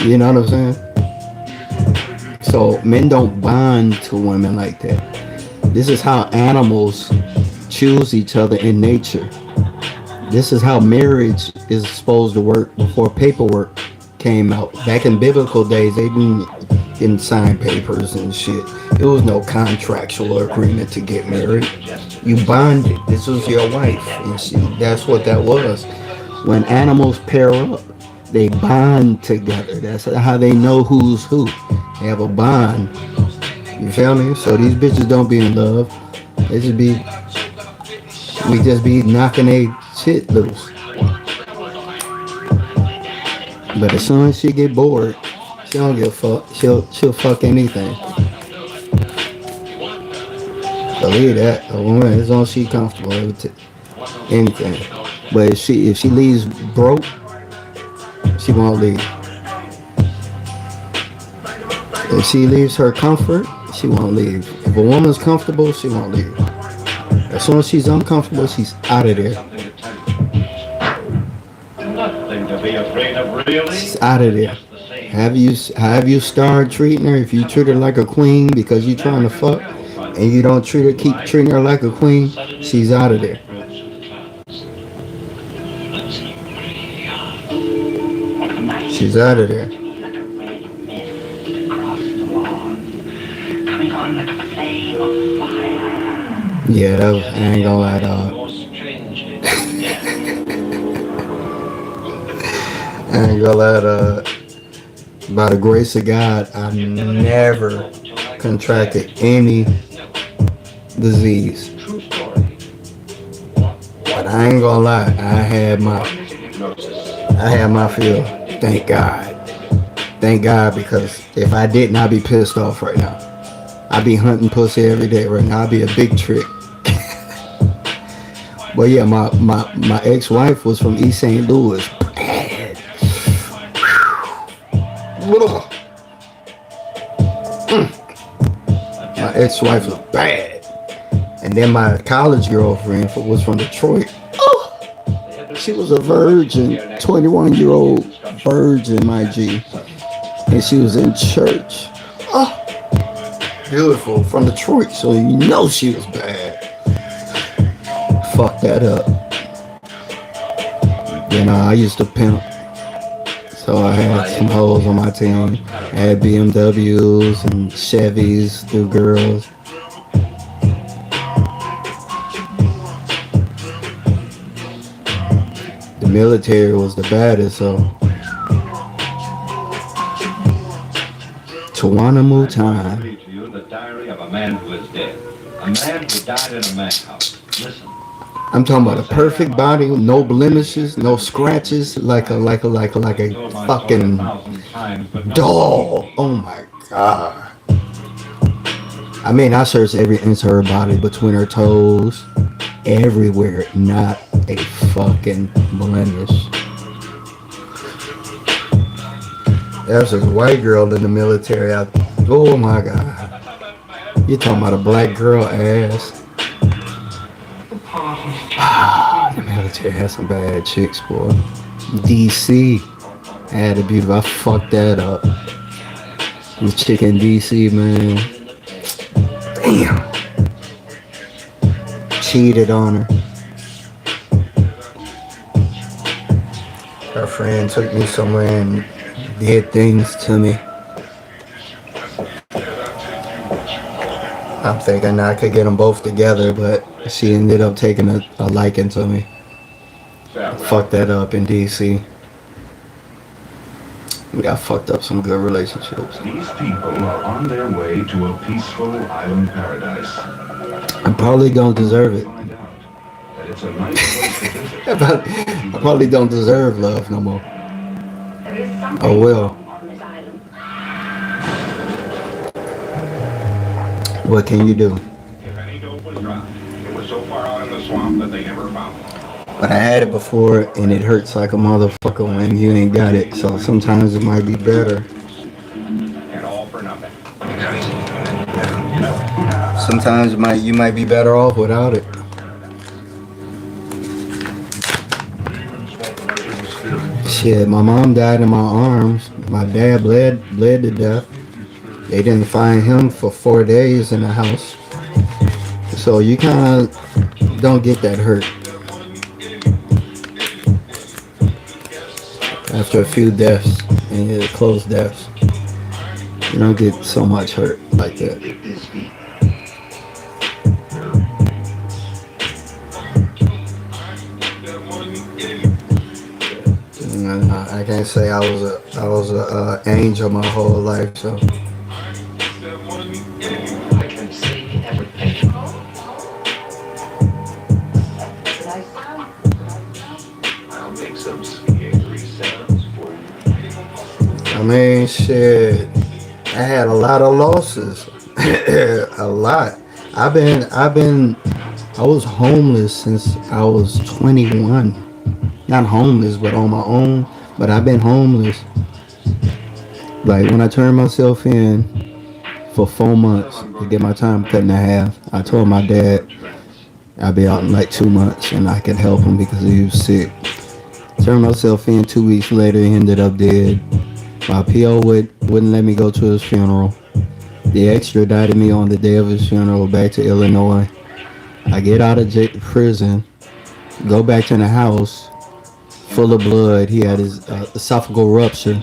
You know what I'm saying? So men don't bond to women like that. This is how animals choose each other in nature. This is how marriage is supposed to work before paperwork came out. Back in biblical days, they didn't sign papers and shit. There was no contractual agreement to get married. You bonded. This was your wife. And that's what that was. When animals pair up, they bond together. That's how they know who's who. They have a bond. You feel me? So these bitches don't be in love. We just be knocking a shit loose. But as soon as she get bored, she don't give a fuck. She'll fuck anything. Believe that. A woman, as long as she comfortable with anything. But if she leaves broke, she won't leave. If she leaves her comfort, she won't leave. If a woman's comfortable, she won't leave. As soon as she's uncomfortable, she's out of there. nothing to be afraid of, really. She's out of there. Have you started treating her? If you treat her like a queen because you're trying to fuck, and you don't keep treating her like a queen, she's out of there. She's out of there. Yeah, I ain't gonna lie, dog. I ain't gonna lie, dog. By the grace of God, I've never contracted any disease. But I ain't gonna lie, I had my fill. Thank God. Thank God, because if I didn't, I'd be pissed off right now. I'd be hunting pussy every day right now. I'd be a big trick. But yeah, my ex-wife was from East St. Louis. Bad. My ex-wife was bad. And then my college girlfriend was from Detroit. She was a virgin, 21-year-old virgin, my G. And she was in church. Oh, beautiful, from Detroit, so you know she was bad. Fuck that up. You know, I used to pimp. So I had some hoes on my team. I had BMWs and Chevys through girls. The military was the baddest, so Tawana time. To you the diary of a man who is dead. A man who died in a madhouse. Listen. I'm talking about a perfect body, no blemishes, no scratches, like a fucking doll. Oh my God. I mean, I searched every inch of her body, between her toes, everywhere, not a fucking blemish. There's this white girl in the military. Oh my God. You're talking about a black girl ass. The military had some bad chicks, boy. DC had a beautiful. I fucked that up. The chick in DC, man. Damn. Cheated on her. Her friend took me somewhere and did things to me. I'm thinking I could get them both together, but she ended up taking a liking to me. Fucked that up in DC. We got fucked up some good relationships. These people are on their way to a peaceful island paradise. I'm probably gonna deserve it. Find out that it's a nice place to visit. I probably don't deserve love no more. There is something Oh well. on this island. What can you do? If any dope was dropped, it was so far out in the swamp that they never found it. But I had it before and it hurts like a motherfucker when you ain't got it. So sometimes it might be better. And all for nothing. Sometimes you might be better off without it. Shit, my mom died in my arms. My dad bled to death. They didn't find him for 4 days in the house. So you kind of don't get that hurt. After a few deaths and close deaths, you don't get so much hurt like that. And I can't say I was a angel my whole life, so. I can see everything. I'll make some scary sounds for you. I mean, shit. I had a lot of losses. A lot. I was homeless since I was 21. Not homeless, but on my own. But I've been homeless. Like when I turned myself in for 4 months to get my time cut in half, I told my dad I'd be out in like 2 months and I could help him because he was sick. Turned myself in 2 weeks later, he ended up dead. My PO wouldn't let me go to his funeral. They extradited me on the day of his funeral back to Illinois. I get out of prison, go back to the house, full of blood. He had his esophageal rupture,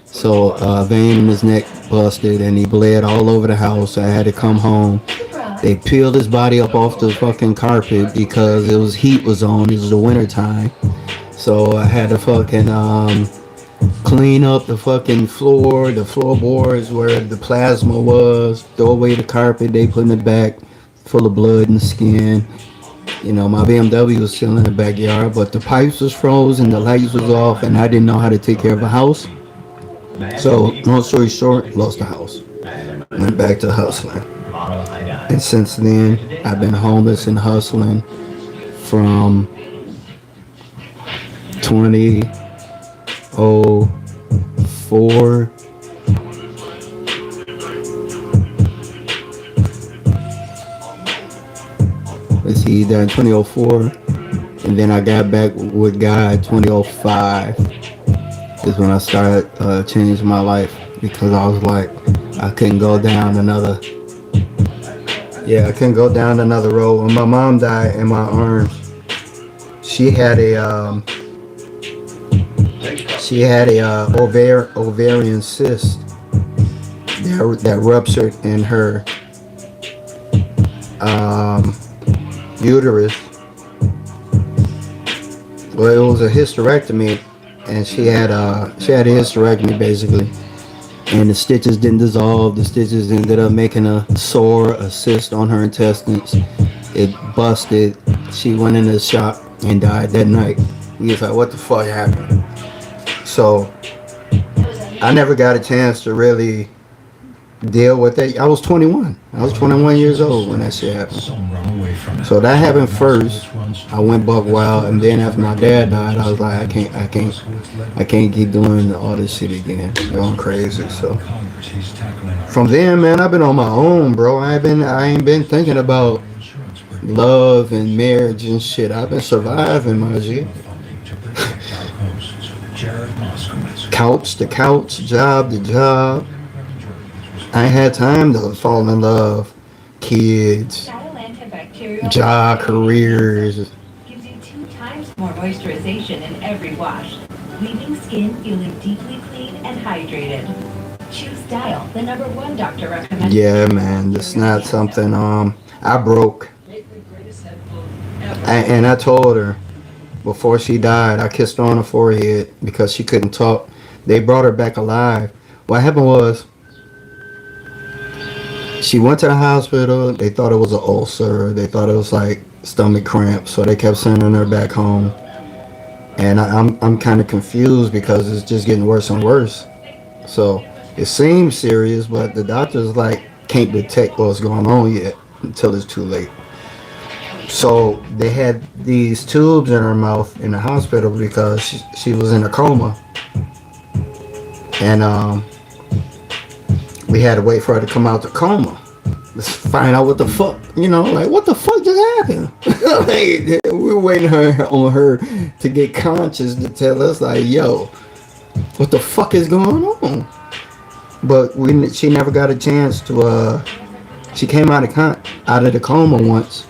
so a vein in his neck busted, and he bled all over the house. I had to come home. They peeled his body up off the fucking carpet because heat was on. It was the winter time, so I had to fucking clean up the fucking floor, the floorboards where the plasma was, throw away the carpet, they put it back full of blood and skin. You know, my BMW was still in the backyard, but the pipes was froze and the lights was off, and I didn't know how to take care of a house. So, long story short, lost the house. Went back to hustling. And since then, I've been homeless and hustling from 2004. Let's see, that in 2004. And then I got back with God 2005 is when I started changing my life, because I was like, I couldn't go down another road. When my mom died in my arms, she had a ovarian cyst that ruptured in her uterus. Well, it was a hysterectomy, and she had a hysterectomy basically, and the stitches didn't dissolve. The stitches ended up making a cyst on her intestines. It busted. She went in the shop and died that night. We was like, what the fuck happened? So I never got a chance to really deal with it. I was 21. I was 21 years old when that shit happened. So that happened first. I went buck wild, and then after my dad died, I was like, I can't keep doing all this shit again. Going crazy. So from then, man, I've been on my own, bro. I ain't been thinking about love and marriage and shit. I've been surviving, my G. Couch to couch, job to job. I ain't had time to fall in love. Kids, job, careers. Gives you 2 times more moisturization in every wash, leaving skin feeling deeply clean and hydrated. Choose Dial, the #1 doctor recommends. Yeah, man, it's not something I broke. And I told her before she died, I kissed her on the forehead because she couldn't talk. They brought her back alive. What happened was, she went to the hospital. They thought it was an ulcer. They thought it was like stomach cramps. So they kept sending her back home. And I'm kind of confused because it's just getting worse and worse. So it seems serious, but the doctors like can't detect what's going on yet until it's too late. So they had these tubes in her mouth in the hospital because she was in a coma. And we had to wait for her to come out the coma. Let's find out what the fuck, like what the fuck just happened. Like, we were waiting on her to get conscious to tell us, like, yo, what the fuck is going on? But she never got a chance to. She came out of the coma once,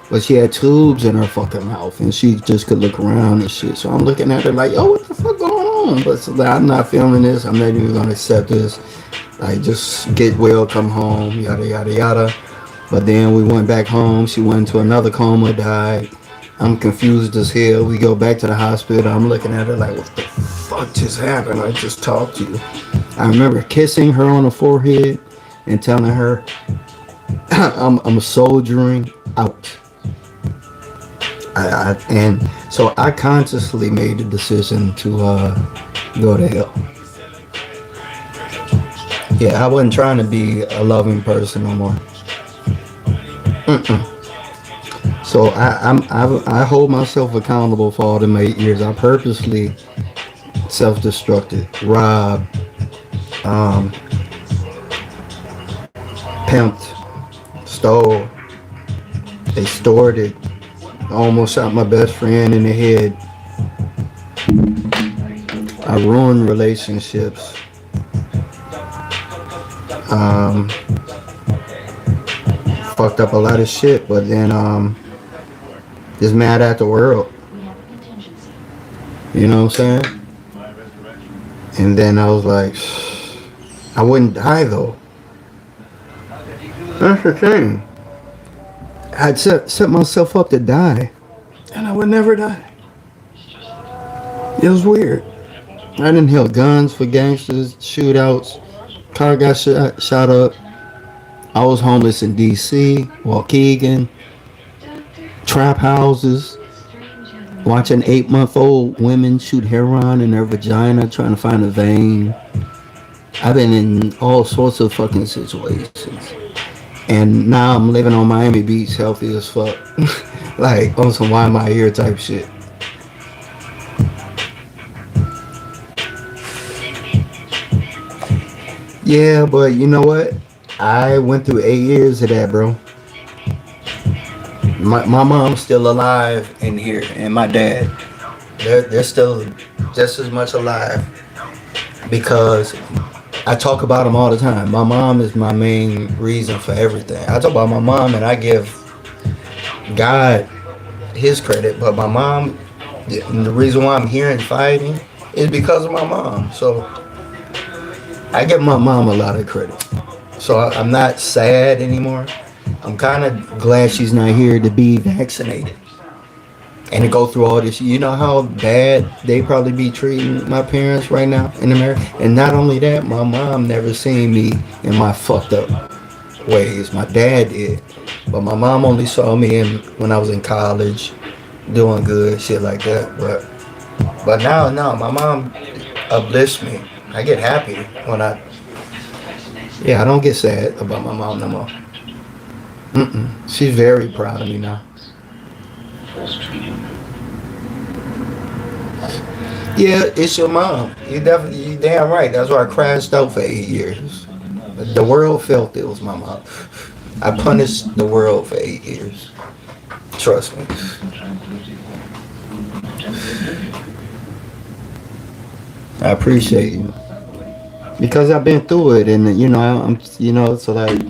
but she had tubes in her fucking mouth, and she just could look around and shit. So I'm looking at her like, yo, what the fuck going on? But so, like, I'm not feeling this. I'm not even gonna accept this. Like, just get well, come home, yada, yada, yada. But then we went back home. She went into another coma, died. I'm confused as hell. We go back to the hospital. I'm looking at her like, what the fuck just happened? I just talked to you. I remember kissing her on the forehead and telling her, I'm soldiering out. And so I consciously made the decision to go to hell. Yeah, I wasn't trying to be a loving person no more. So I hold myself accountable for all the 8 years. I purposely self-destructed, robbed, pimped, stole, extorted, almost shot my best friend in the head. I ruined relationships. Fucked up a lot of shit, but then just mad at the world. You know what I'm saying? And then I was like, I wouldn't die though. That's the thing. I'd set myself up to die, and I would never die. It was weird. I didn't held guns for gangsters, shootouts. Car got shot up. I was homeless in D.C., Waukegan. trap houses, watching 8-month-old women shoot heroin in their vagina trying to find a vein. I've been in all sorts of fucking situations. And now I'm living on Miami Beach, healthy as fuck. Like, on some why am I here type shit. Yeah, but you know what? I went through 8 years of that, bro. My mom's still alive in here, and my dad. They're still just as much alive because I talk about them all the time. My mom is my main reason for everything. I talk about my mom and I give God his credit, but my mom, the reason why I'm here and fighting is because of my mom. So I give my mom a lot of credit. So I'm not sad anymore. I'm kind of glad she's not here to be vaccinated and to go through all this. You know how bad they probably be treating my parents right now in America? And not only that, my mom never seen me in my fucked up ways. My dad did. But my mom only saw me when I was in college doing good, shit like that. But now, no, my mom uplifts me. I get happy when I don't get sad about my mom no more. She's very proud of me now. Yeah, it's your mom. You damn right. That's why I crashed out for 8 years. The world felt it was my mom. I punished the world for 8 years. Trust me. I appreciate you because I've been through it, and so like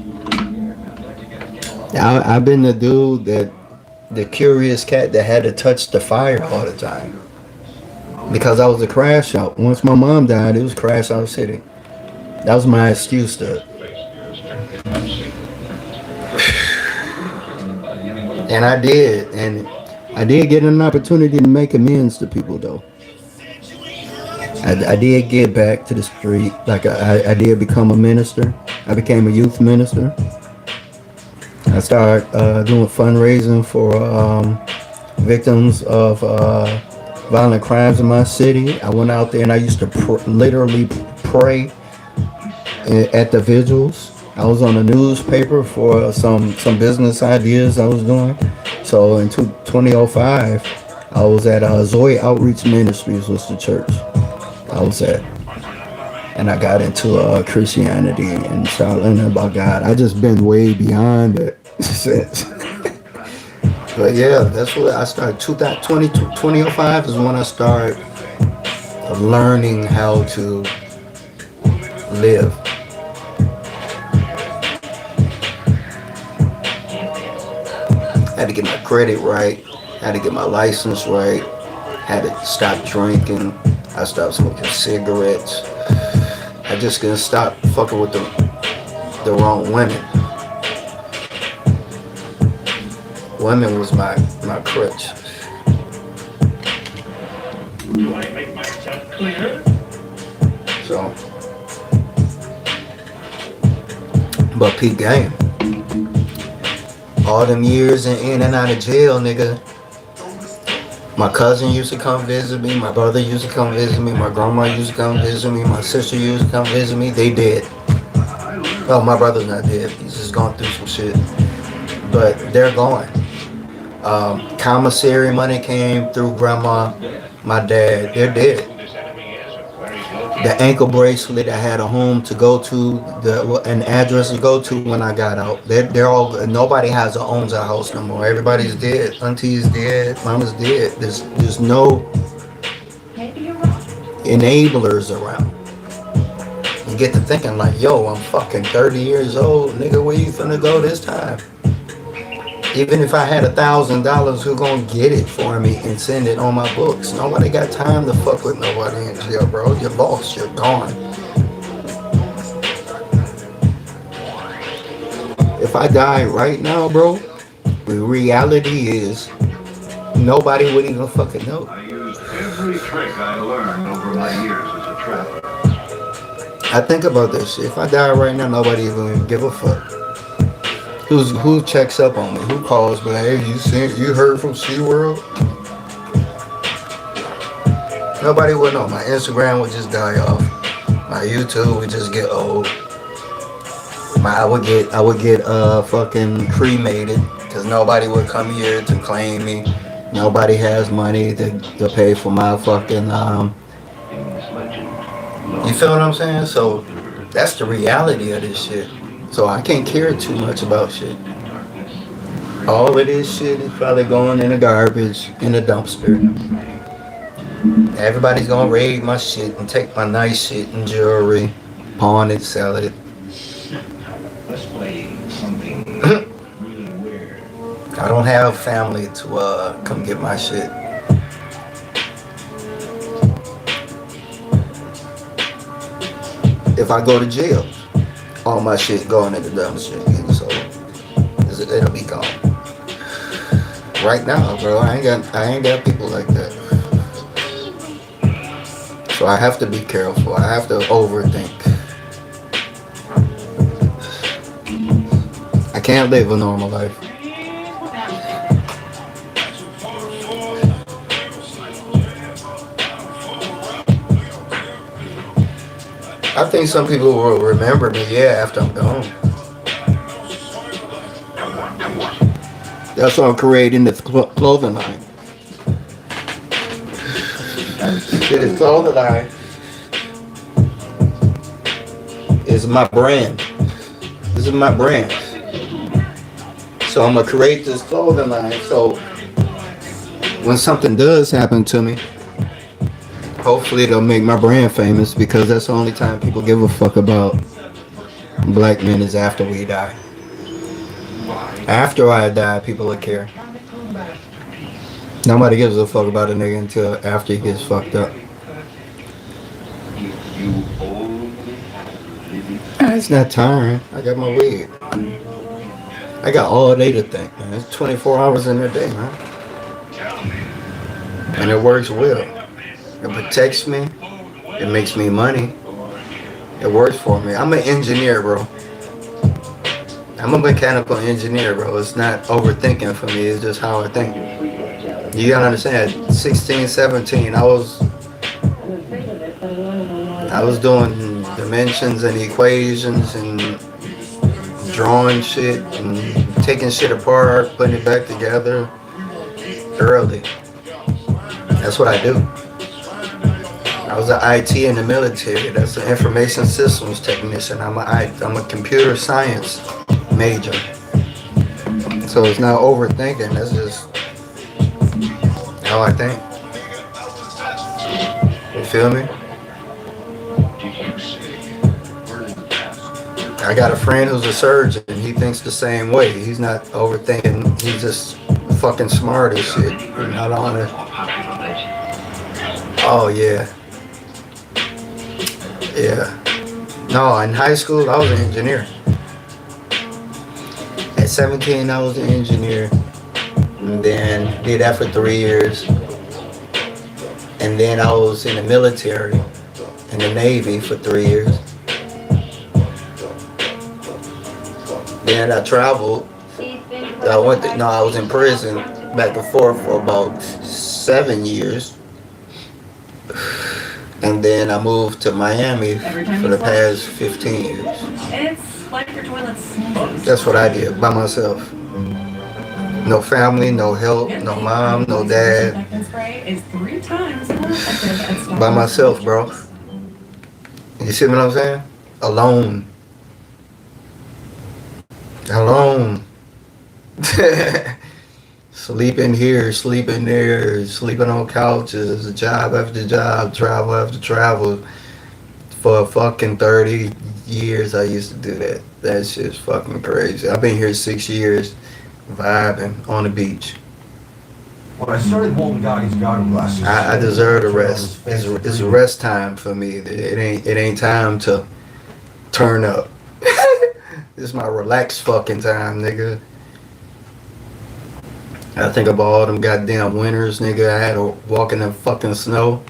I've been the dude the curious cat that had to touch the fire all the time because I was a crash out. Once my mom died, it was crash out city. That was my excuse to. And I did get an opportunity to make amends to people though. I did get back to the street. Like I did become a minister. I became a youth minister. I started doing fundraising for victims of violent crimes in my city. I went out there and I used to literally pray at the vigils. I was on a newspaper for some business ideas I was doing. So in 2005, I was at Zoe Outreach Ministries, was the church I was at. And I got into Christianity and started learning about God. I just been way beyond it since. But yeah, that's what I started. 2005 is when I started learning how to live. Had to get my credit right. Had to get my license right. Had to stop drinking. I stopped smoking cigarettes. I just couldn't stop fucking with the wrong women. Women was my crutch. Do I make myself clear? So, but peak game. All them years in and out of jail, nigga. My cousin used to come visit me. My brother used to come visit me. My grandma used to come visit me. My sister used to come visit me. They dead. Oh, my brother's not dead. He's just gone through some shit. But they're gone. Commissary money came through grandma, my dad. They're dead. The ankle bracelet, I had a home to go to, an address to go to when I got out. They're all, nobody owns a house no more. Everybody's dead. Auntie's dead. Mama's dead. There's no enablers around. You get to thinking like, yo, I'm fucking 30 years old. Nigga, where you finna go this time? Even if I had $1,000, who gonna get it for me and send it on my books? Nobody got time to fuck with nobody in jail, bro. You're lost. You're gone. If I die right now, bro, the reality is nobody would even fucking know. I used every trick I learned over my years as a trapper. I think about this shit. If I die right now, nobody even give a fuck. Who checks up on me? Who calls me? Hey, you heard from SeaWorld? Nobody would know. My Instagram would just die off. My YouTube would just get old. I would get fucking cremated because nobody would come here to claim me. Nobody has money to pay for my fucking you feel what I'm saying? So that's the reality of this shit. So I can't care too much about shit. All of this shit is probably going in the garbage, in the dumpster. Everybody's gonna raid my shit and take my nice shit and jewelry, pawn it, sell it. Let's play something really weird. I don't have family to come get my shit. If I go to jail, all my shit going in the dumpster, so it'll be gone. Right now, bro, I ain't got people like that. So I have to be careful. I have to overthink. I can't live a normal life. I think some people will remember me, after I'm gone. That's why I'm creating this clothing line. This clothing line is my brand. This is my brand. So I'm gonna create this clothing line. So when something does happen to me, hopefully it'll make my brand famous, because that's the only time people give a fuck about black men is after we die. After I die, people will care. Nobody gives a fuck about a nigga until after he gets fucked up. It's not tiring. I got my wig. I got all day to think, man. It's 24 hours in a day, man. And it works well. It protects me. It makes me money. It works for me. I'm an engineer, bro. I'm a mechanical engineer, bro. It's not overthinking for me. It's just how I think. You gotta understand, 16, 17, I was doing dimensions and equations and drawing shit and taking shit apart, putting it back together early. That's what I do. I was an IT in the military. That's an information systems technician. I'm a computer science major. So it's not overthinking. That's just how I think. You feel me? I got a friend who's a surgeon. He thinks the same way. He's not overthinking. He's just fucking smart as shit. Not on it. Oh yeah. Yeah. No, in high school I was an engineer. At 17 I was an engineer. And then did that for 3 years. And then I was in the military, in the Navy for 3 years. Then I traveled. I was in prison back and forth for about 7 years. And then I moved to Miami for the past 15 years. It's like your toilet sneezes. That's what I did by myself. No family, no help, no mom, no dad. Spray is 3 times more effective at By myself, bro. You see what I'm saying? Alone. Alone. Sleeping here, sleeping there, sleeping on couches, job after job, travel after travel. For fucking 30 years I used to do that. That shit's fucking crazy. I've been here 6 years, vibing on the beach. When I started holding Goggie's goggle glasses, I deserve a rest. It's a rest time for me. It ain't time to turn up. This is my relaxed fucking time, nigga. I think about all them goddamn winters, nigga. I had to walk in the fucking snow.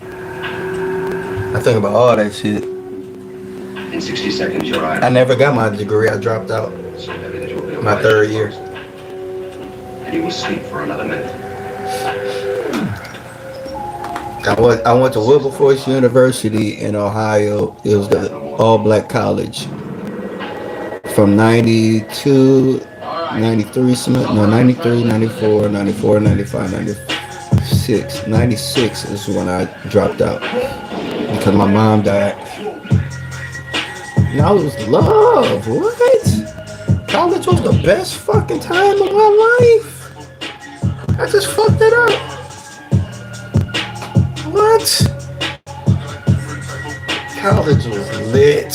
I think about all that shit. In 60 seconds, you're right. I never got my degree. I dropped out. My third year. And you will sleep for another minute. I went to Wilberforce University in Ohio. It was the all-black college from 92, 93, no, 93, 94, 94, 95, 96. 96 is when I dropped out because my mom died. And I was love. What? College was the best fucking time of my life. I just fucked it up. What? College was lit.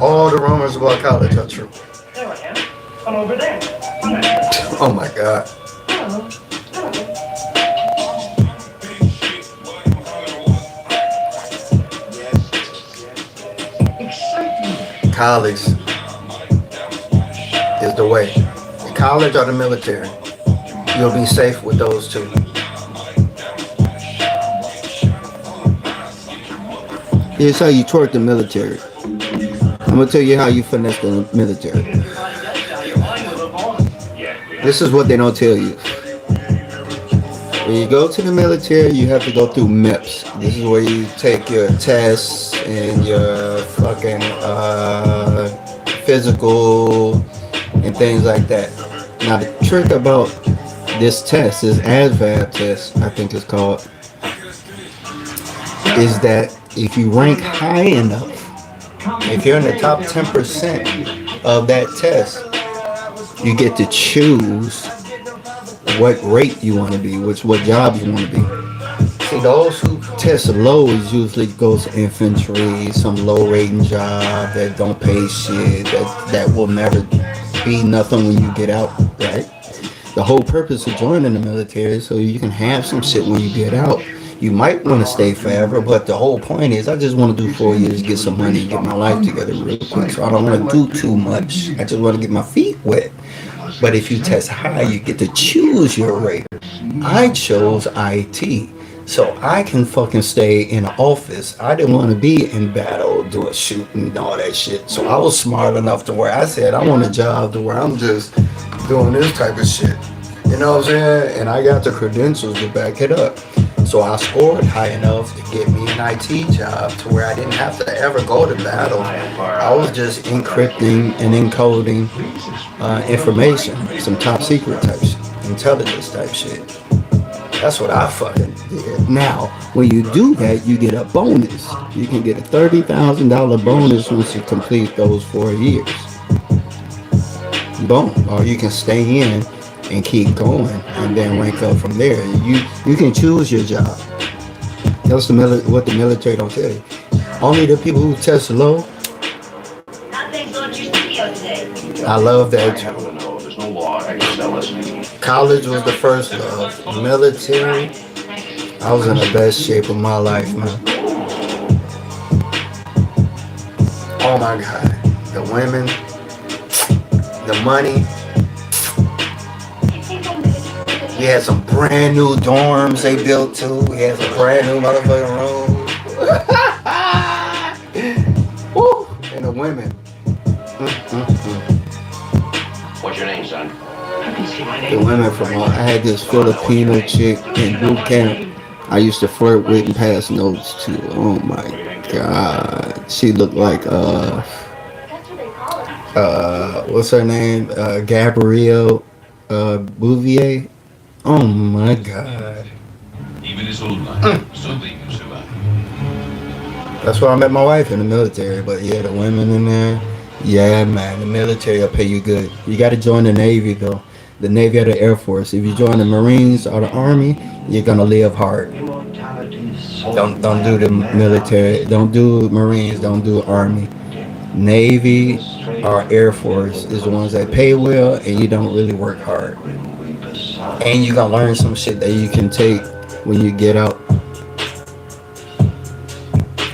All the rumors about college are true. There I am. I'm over there. Oh my god. College is the way. College or the military. You'll be safe with those two. Here's how you twerk the military. I'm gonna tell you how you finesse the military. This is what they don't tell you. When you go to the military, you have to go through MEPS. This is where you take your tests and your fucking physical and things like that. Now the trick about this test, this ASVAB test, I think it's called, is that if you rank high enough, if you're in the top 10% of that test, you get to choose what rate you want to be, what job you want to be. See, those who test low is usually goes to infantry, some low rating job that don't pay shit, that will never be nothing when you get out, right? The whole purpose of joining the military is so you can have some shit when you get out. You might want to stay forever, but the whole point is I just want to do 4 years, get some money, get my life together real quick. So I don't want to do too much. I just want to get my feet wet. But if you test high, you get to choose your rate. I chose IT, so I can fucking stay in the office. I didn't want to be in battle, doing shooting and all that shit. So I was smart enough to where I said I want a job to where I'm just doing this type of shit. You know what I'm saying? And I got the credentials to back it up. So I scored high enough to get me an IT job to where I didn't have to ever go to battle. I was just encrypting and encoding information, some top secret type shit, intelligence type shit. That's what I fucking did. Now, when you do that, you get a bonus. You can get a $30,000 bonus once you complete those 4 years. Boom. Or you can stay in and keep going and then rank up from there. You can choose your job. That's what the military don't tell you. Only the people who test low. I love that too. College was the first love. Military, I was in the best shape of my life, man. Oh my God. The women, the money. We had some brand new dorms they built too. We had some brand new motherfucking rooms. Woo! And the women. What's your name, son? The women from I had this Filipino chick in boot camp I used to flirt with and pass notes to. Oh my God. She looked like what's her name? Gabrielle Bouvier. Oh my God. Even his old life, something can survive. That's why I met my wife in the military. But yeah, the women in there. Yeah, man, the military will pay you good. You got to join the Navy though. The Navy or the Air Force. If you join the Marines or the Army, you're gonna live hard. Don't do the military. Don't do Marines. Don't do Army. Navy or Air Force is the ones that pay well, and you don't really work hard. And you gonna learn some shit that you can take when you get out.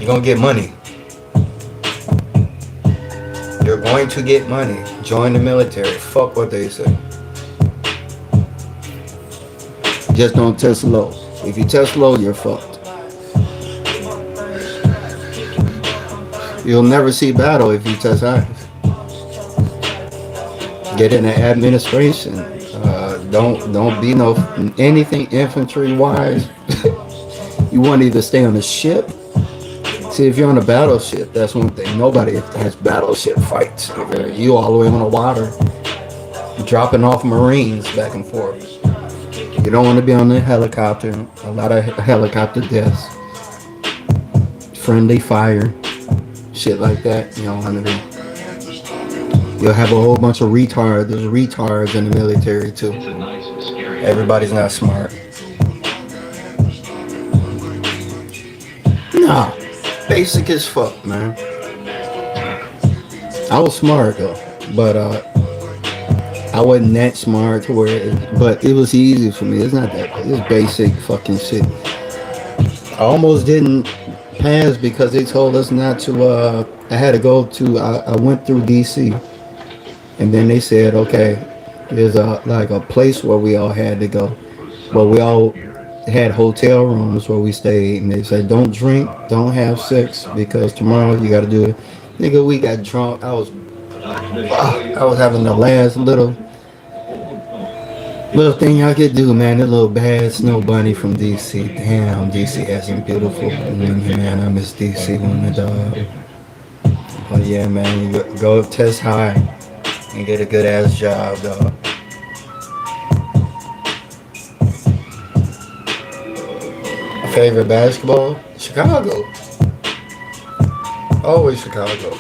You're gonna get money. You're going to get money. Join the military. Fuck what they say. Just don't test low. If you test low, you're fucked. You'll never see battle if you test high. get in the administration. Don't be no anything infantry wise. You want to either stay on the ship. See, if you're on a battleship, that's one thing. Nobody has battleship fights. You all the way on the water, dropping off Marines back and forth. You don't want to be on the helicopter. A lot of helicopter deaths. Friendly fire. Shit like that. You don't want to do. You'll have a whole bunch of retards. There's retards in the military too. Everybody's not smart. Nah. Basic as fuck, man. I was smart though. But I wasn't that smart to where but it was easy for me. It's not that it's basic fucking shit. I almost didn't pass because they told us not to I had to go to I went through DC and then they said, okay, there's a place where we all had to go. Well, we all had hotel rooms where we stayed and they said don't drink, don't have sex because tomorrow you gotta do it. Nigga, we got drunk. I was having the last little thing I could do, man. The little bad snow bunny from DC. Damn, DC has some beautiful women, man. I miss DC women, dog. But yeah, man, you go test high and get a good ass job, dog. My favorite basketball? Chicago. Always Chicago.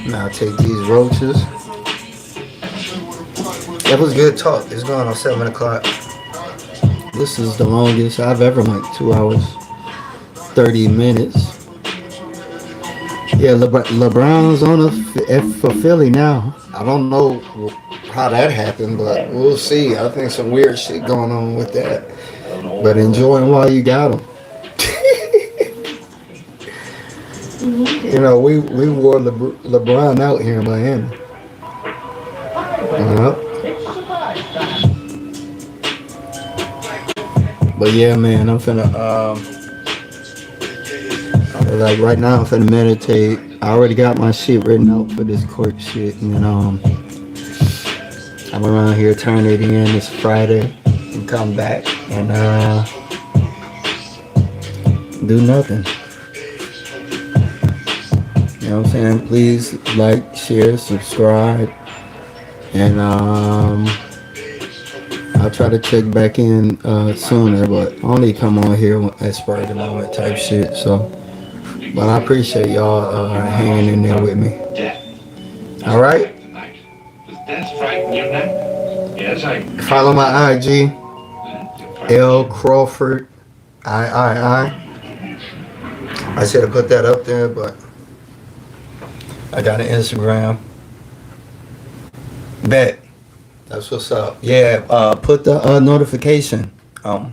Now I'll take these roaches. That was good talk. It's going on 7 o'clock. This is the longest I've ever went. 2 hours, 30 minutes. Yeah, LeBron's on for Philly now. I don't know how that happened, but we'll see. I think some weird shit going on with that. But enjoy him while you got him. You know, we wore LeBron out here in Miami. But yeah, man, I'm finna like right now I'm finna meditate. I already got my shit written out for this court shit, and I'm around here turn it in this Friday and come back and do nothing. You know what I'm saying? Please like, share, subscribe, and I'll try to check back in sooner, but only come on here at spur of the moment type shit. So, but I appreciate y'all hanging in there with me. All right. Follow my IG, L Crawford III. I should have put that up there, but I got an Instagram. Bet. That's what's up. Yeah, put the notification on.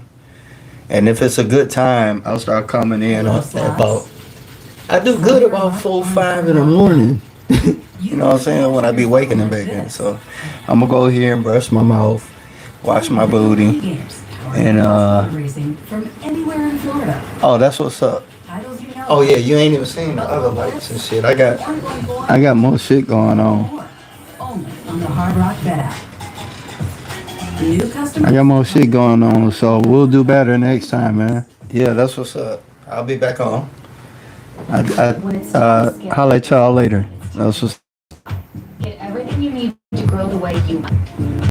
And if it's a good time, I'll start coming in about. I do good about 4, 5 in the morning. You know what I'm saying? When I be waking and baking. So I'm gonna go here and brush my mouth, wash my booty, and oh, that's what's up. Oh yeah, you ain't even seen the other lights and shit. I got more shit going on. I got more shit going on, so we'll do better next time, man. Yeah, that's what's up. I'll be back on. I'll let y'all later. That's what's Get everything you need to grow the way you want.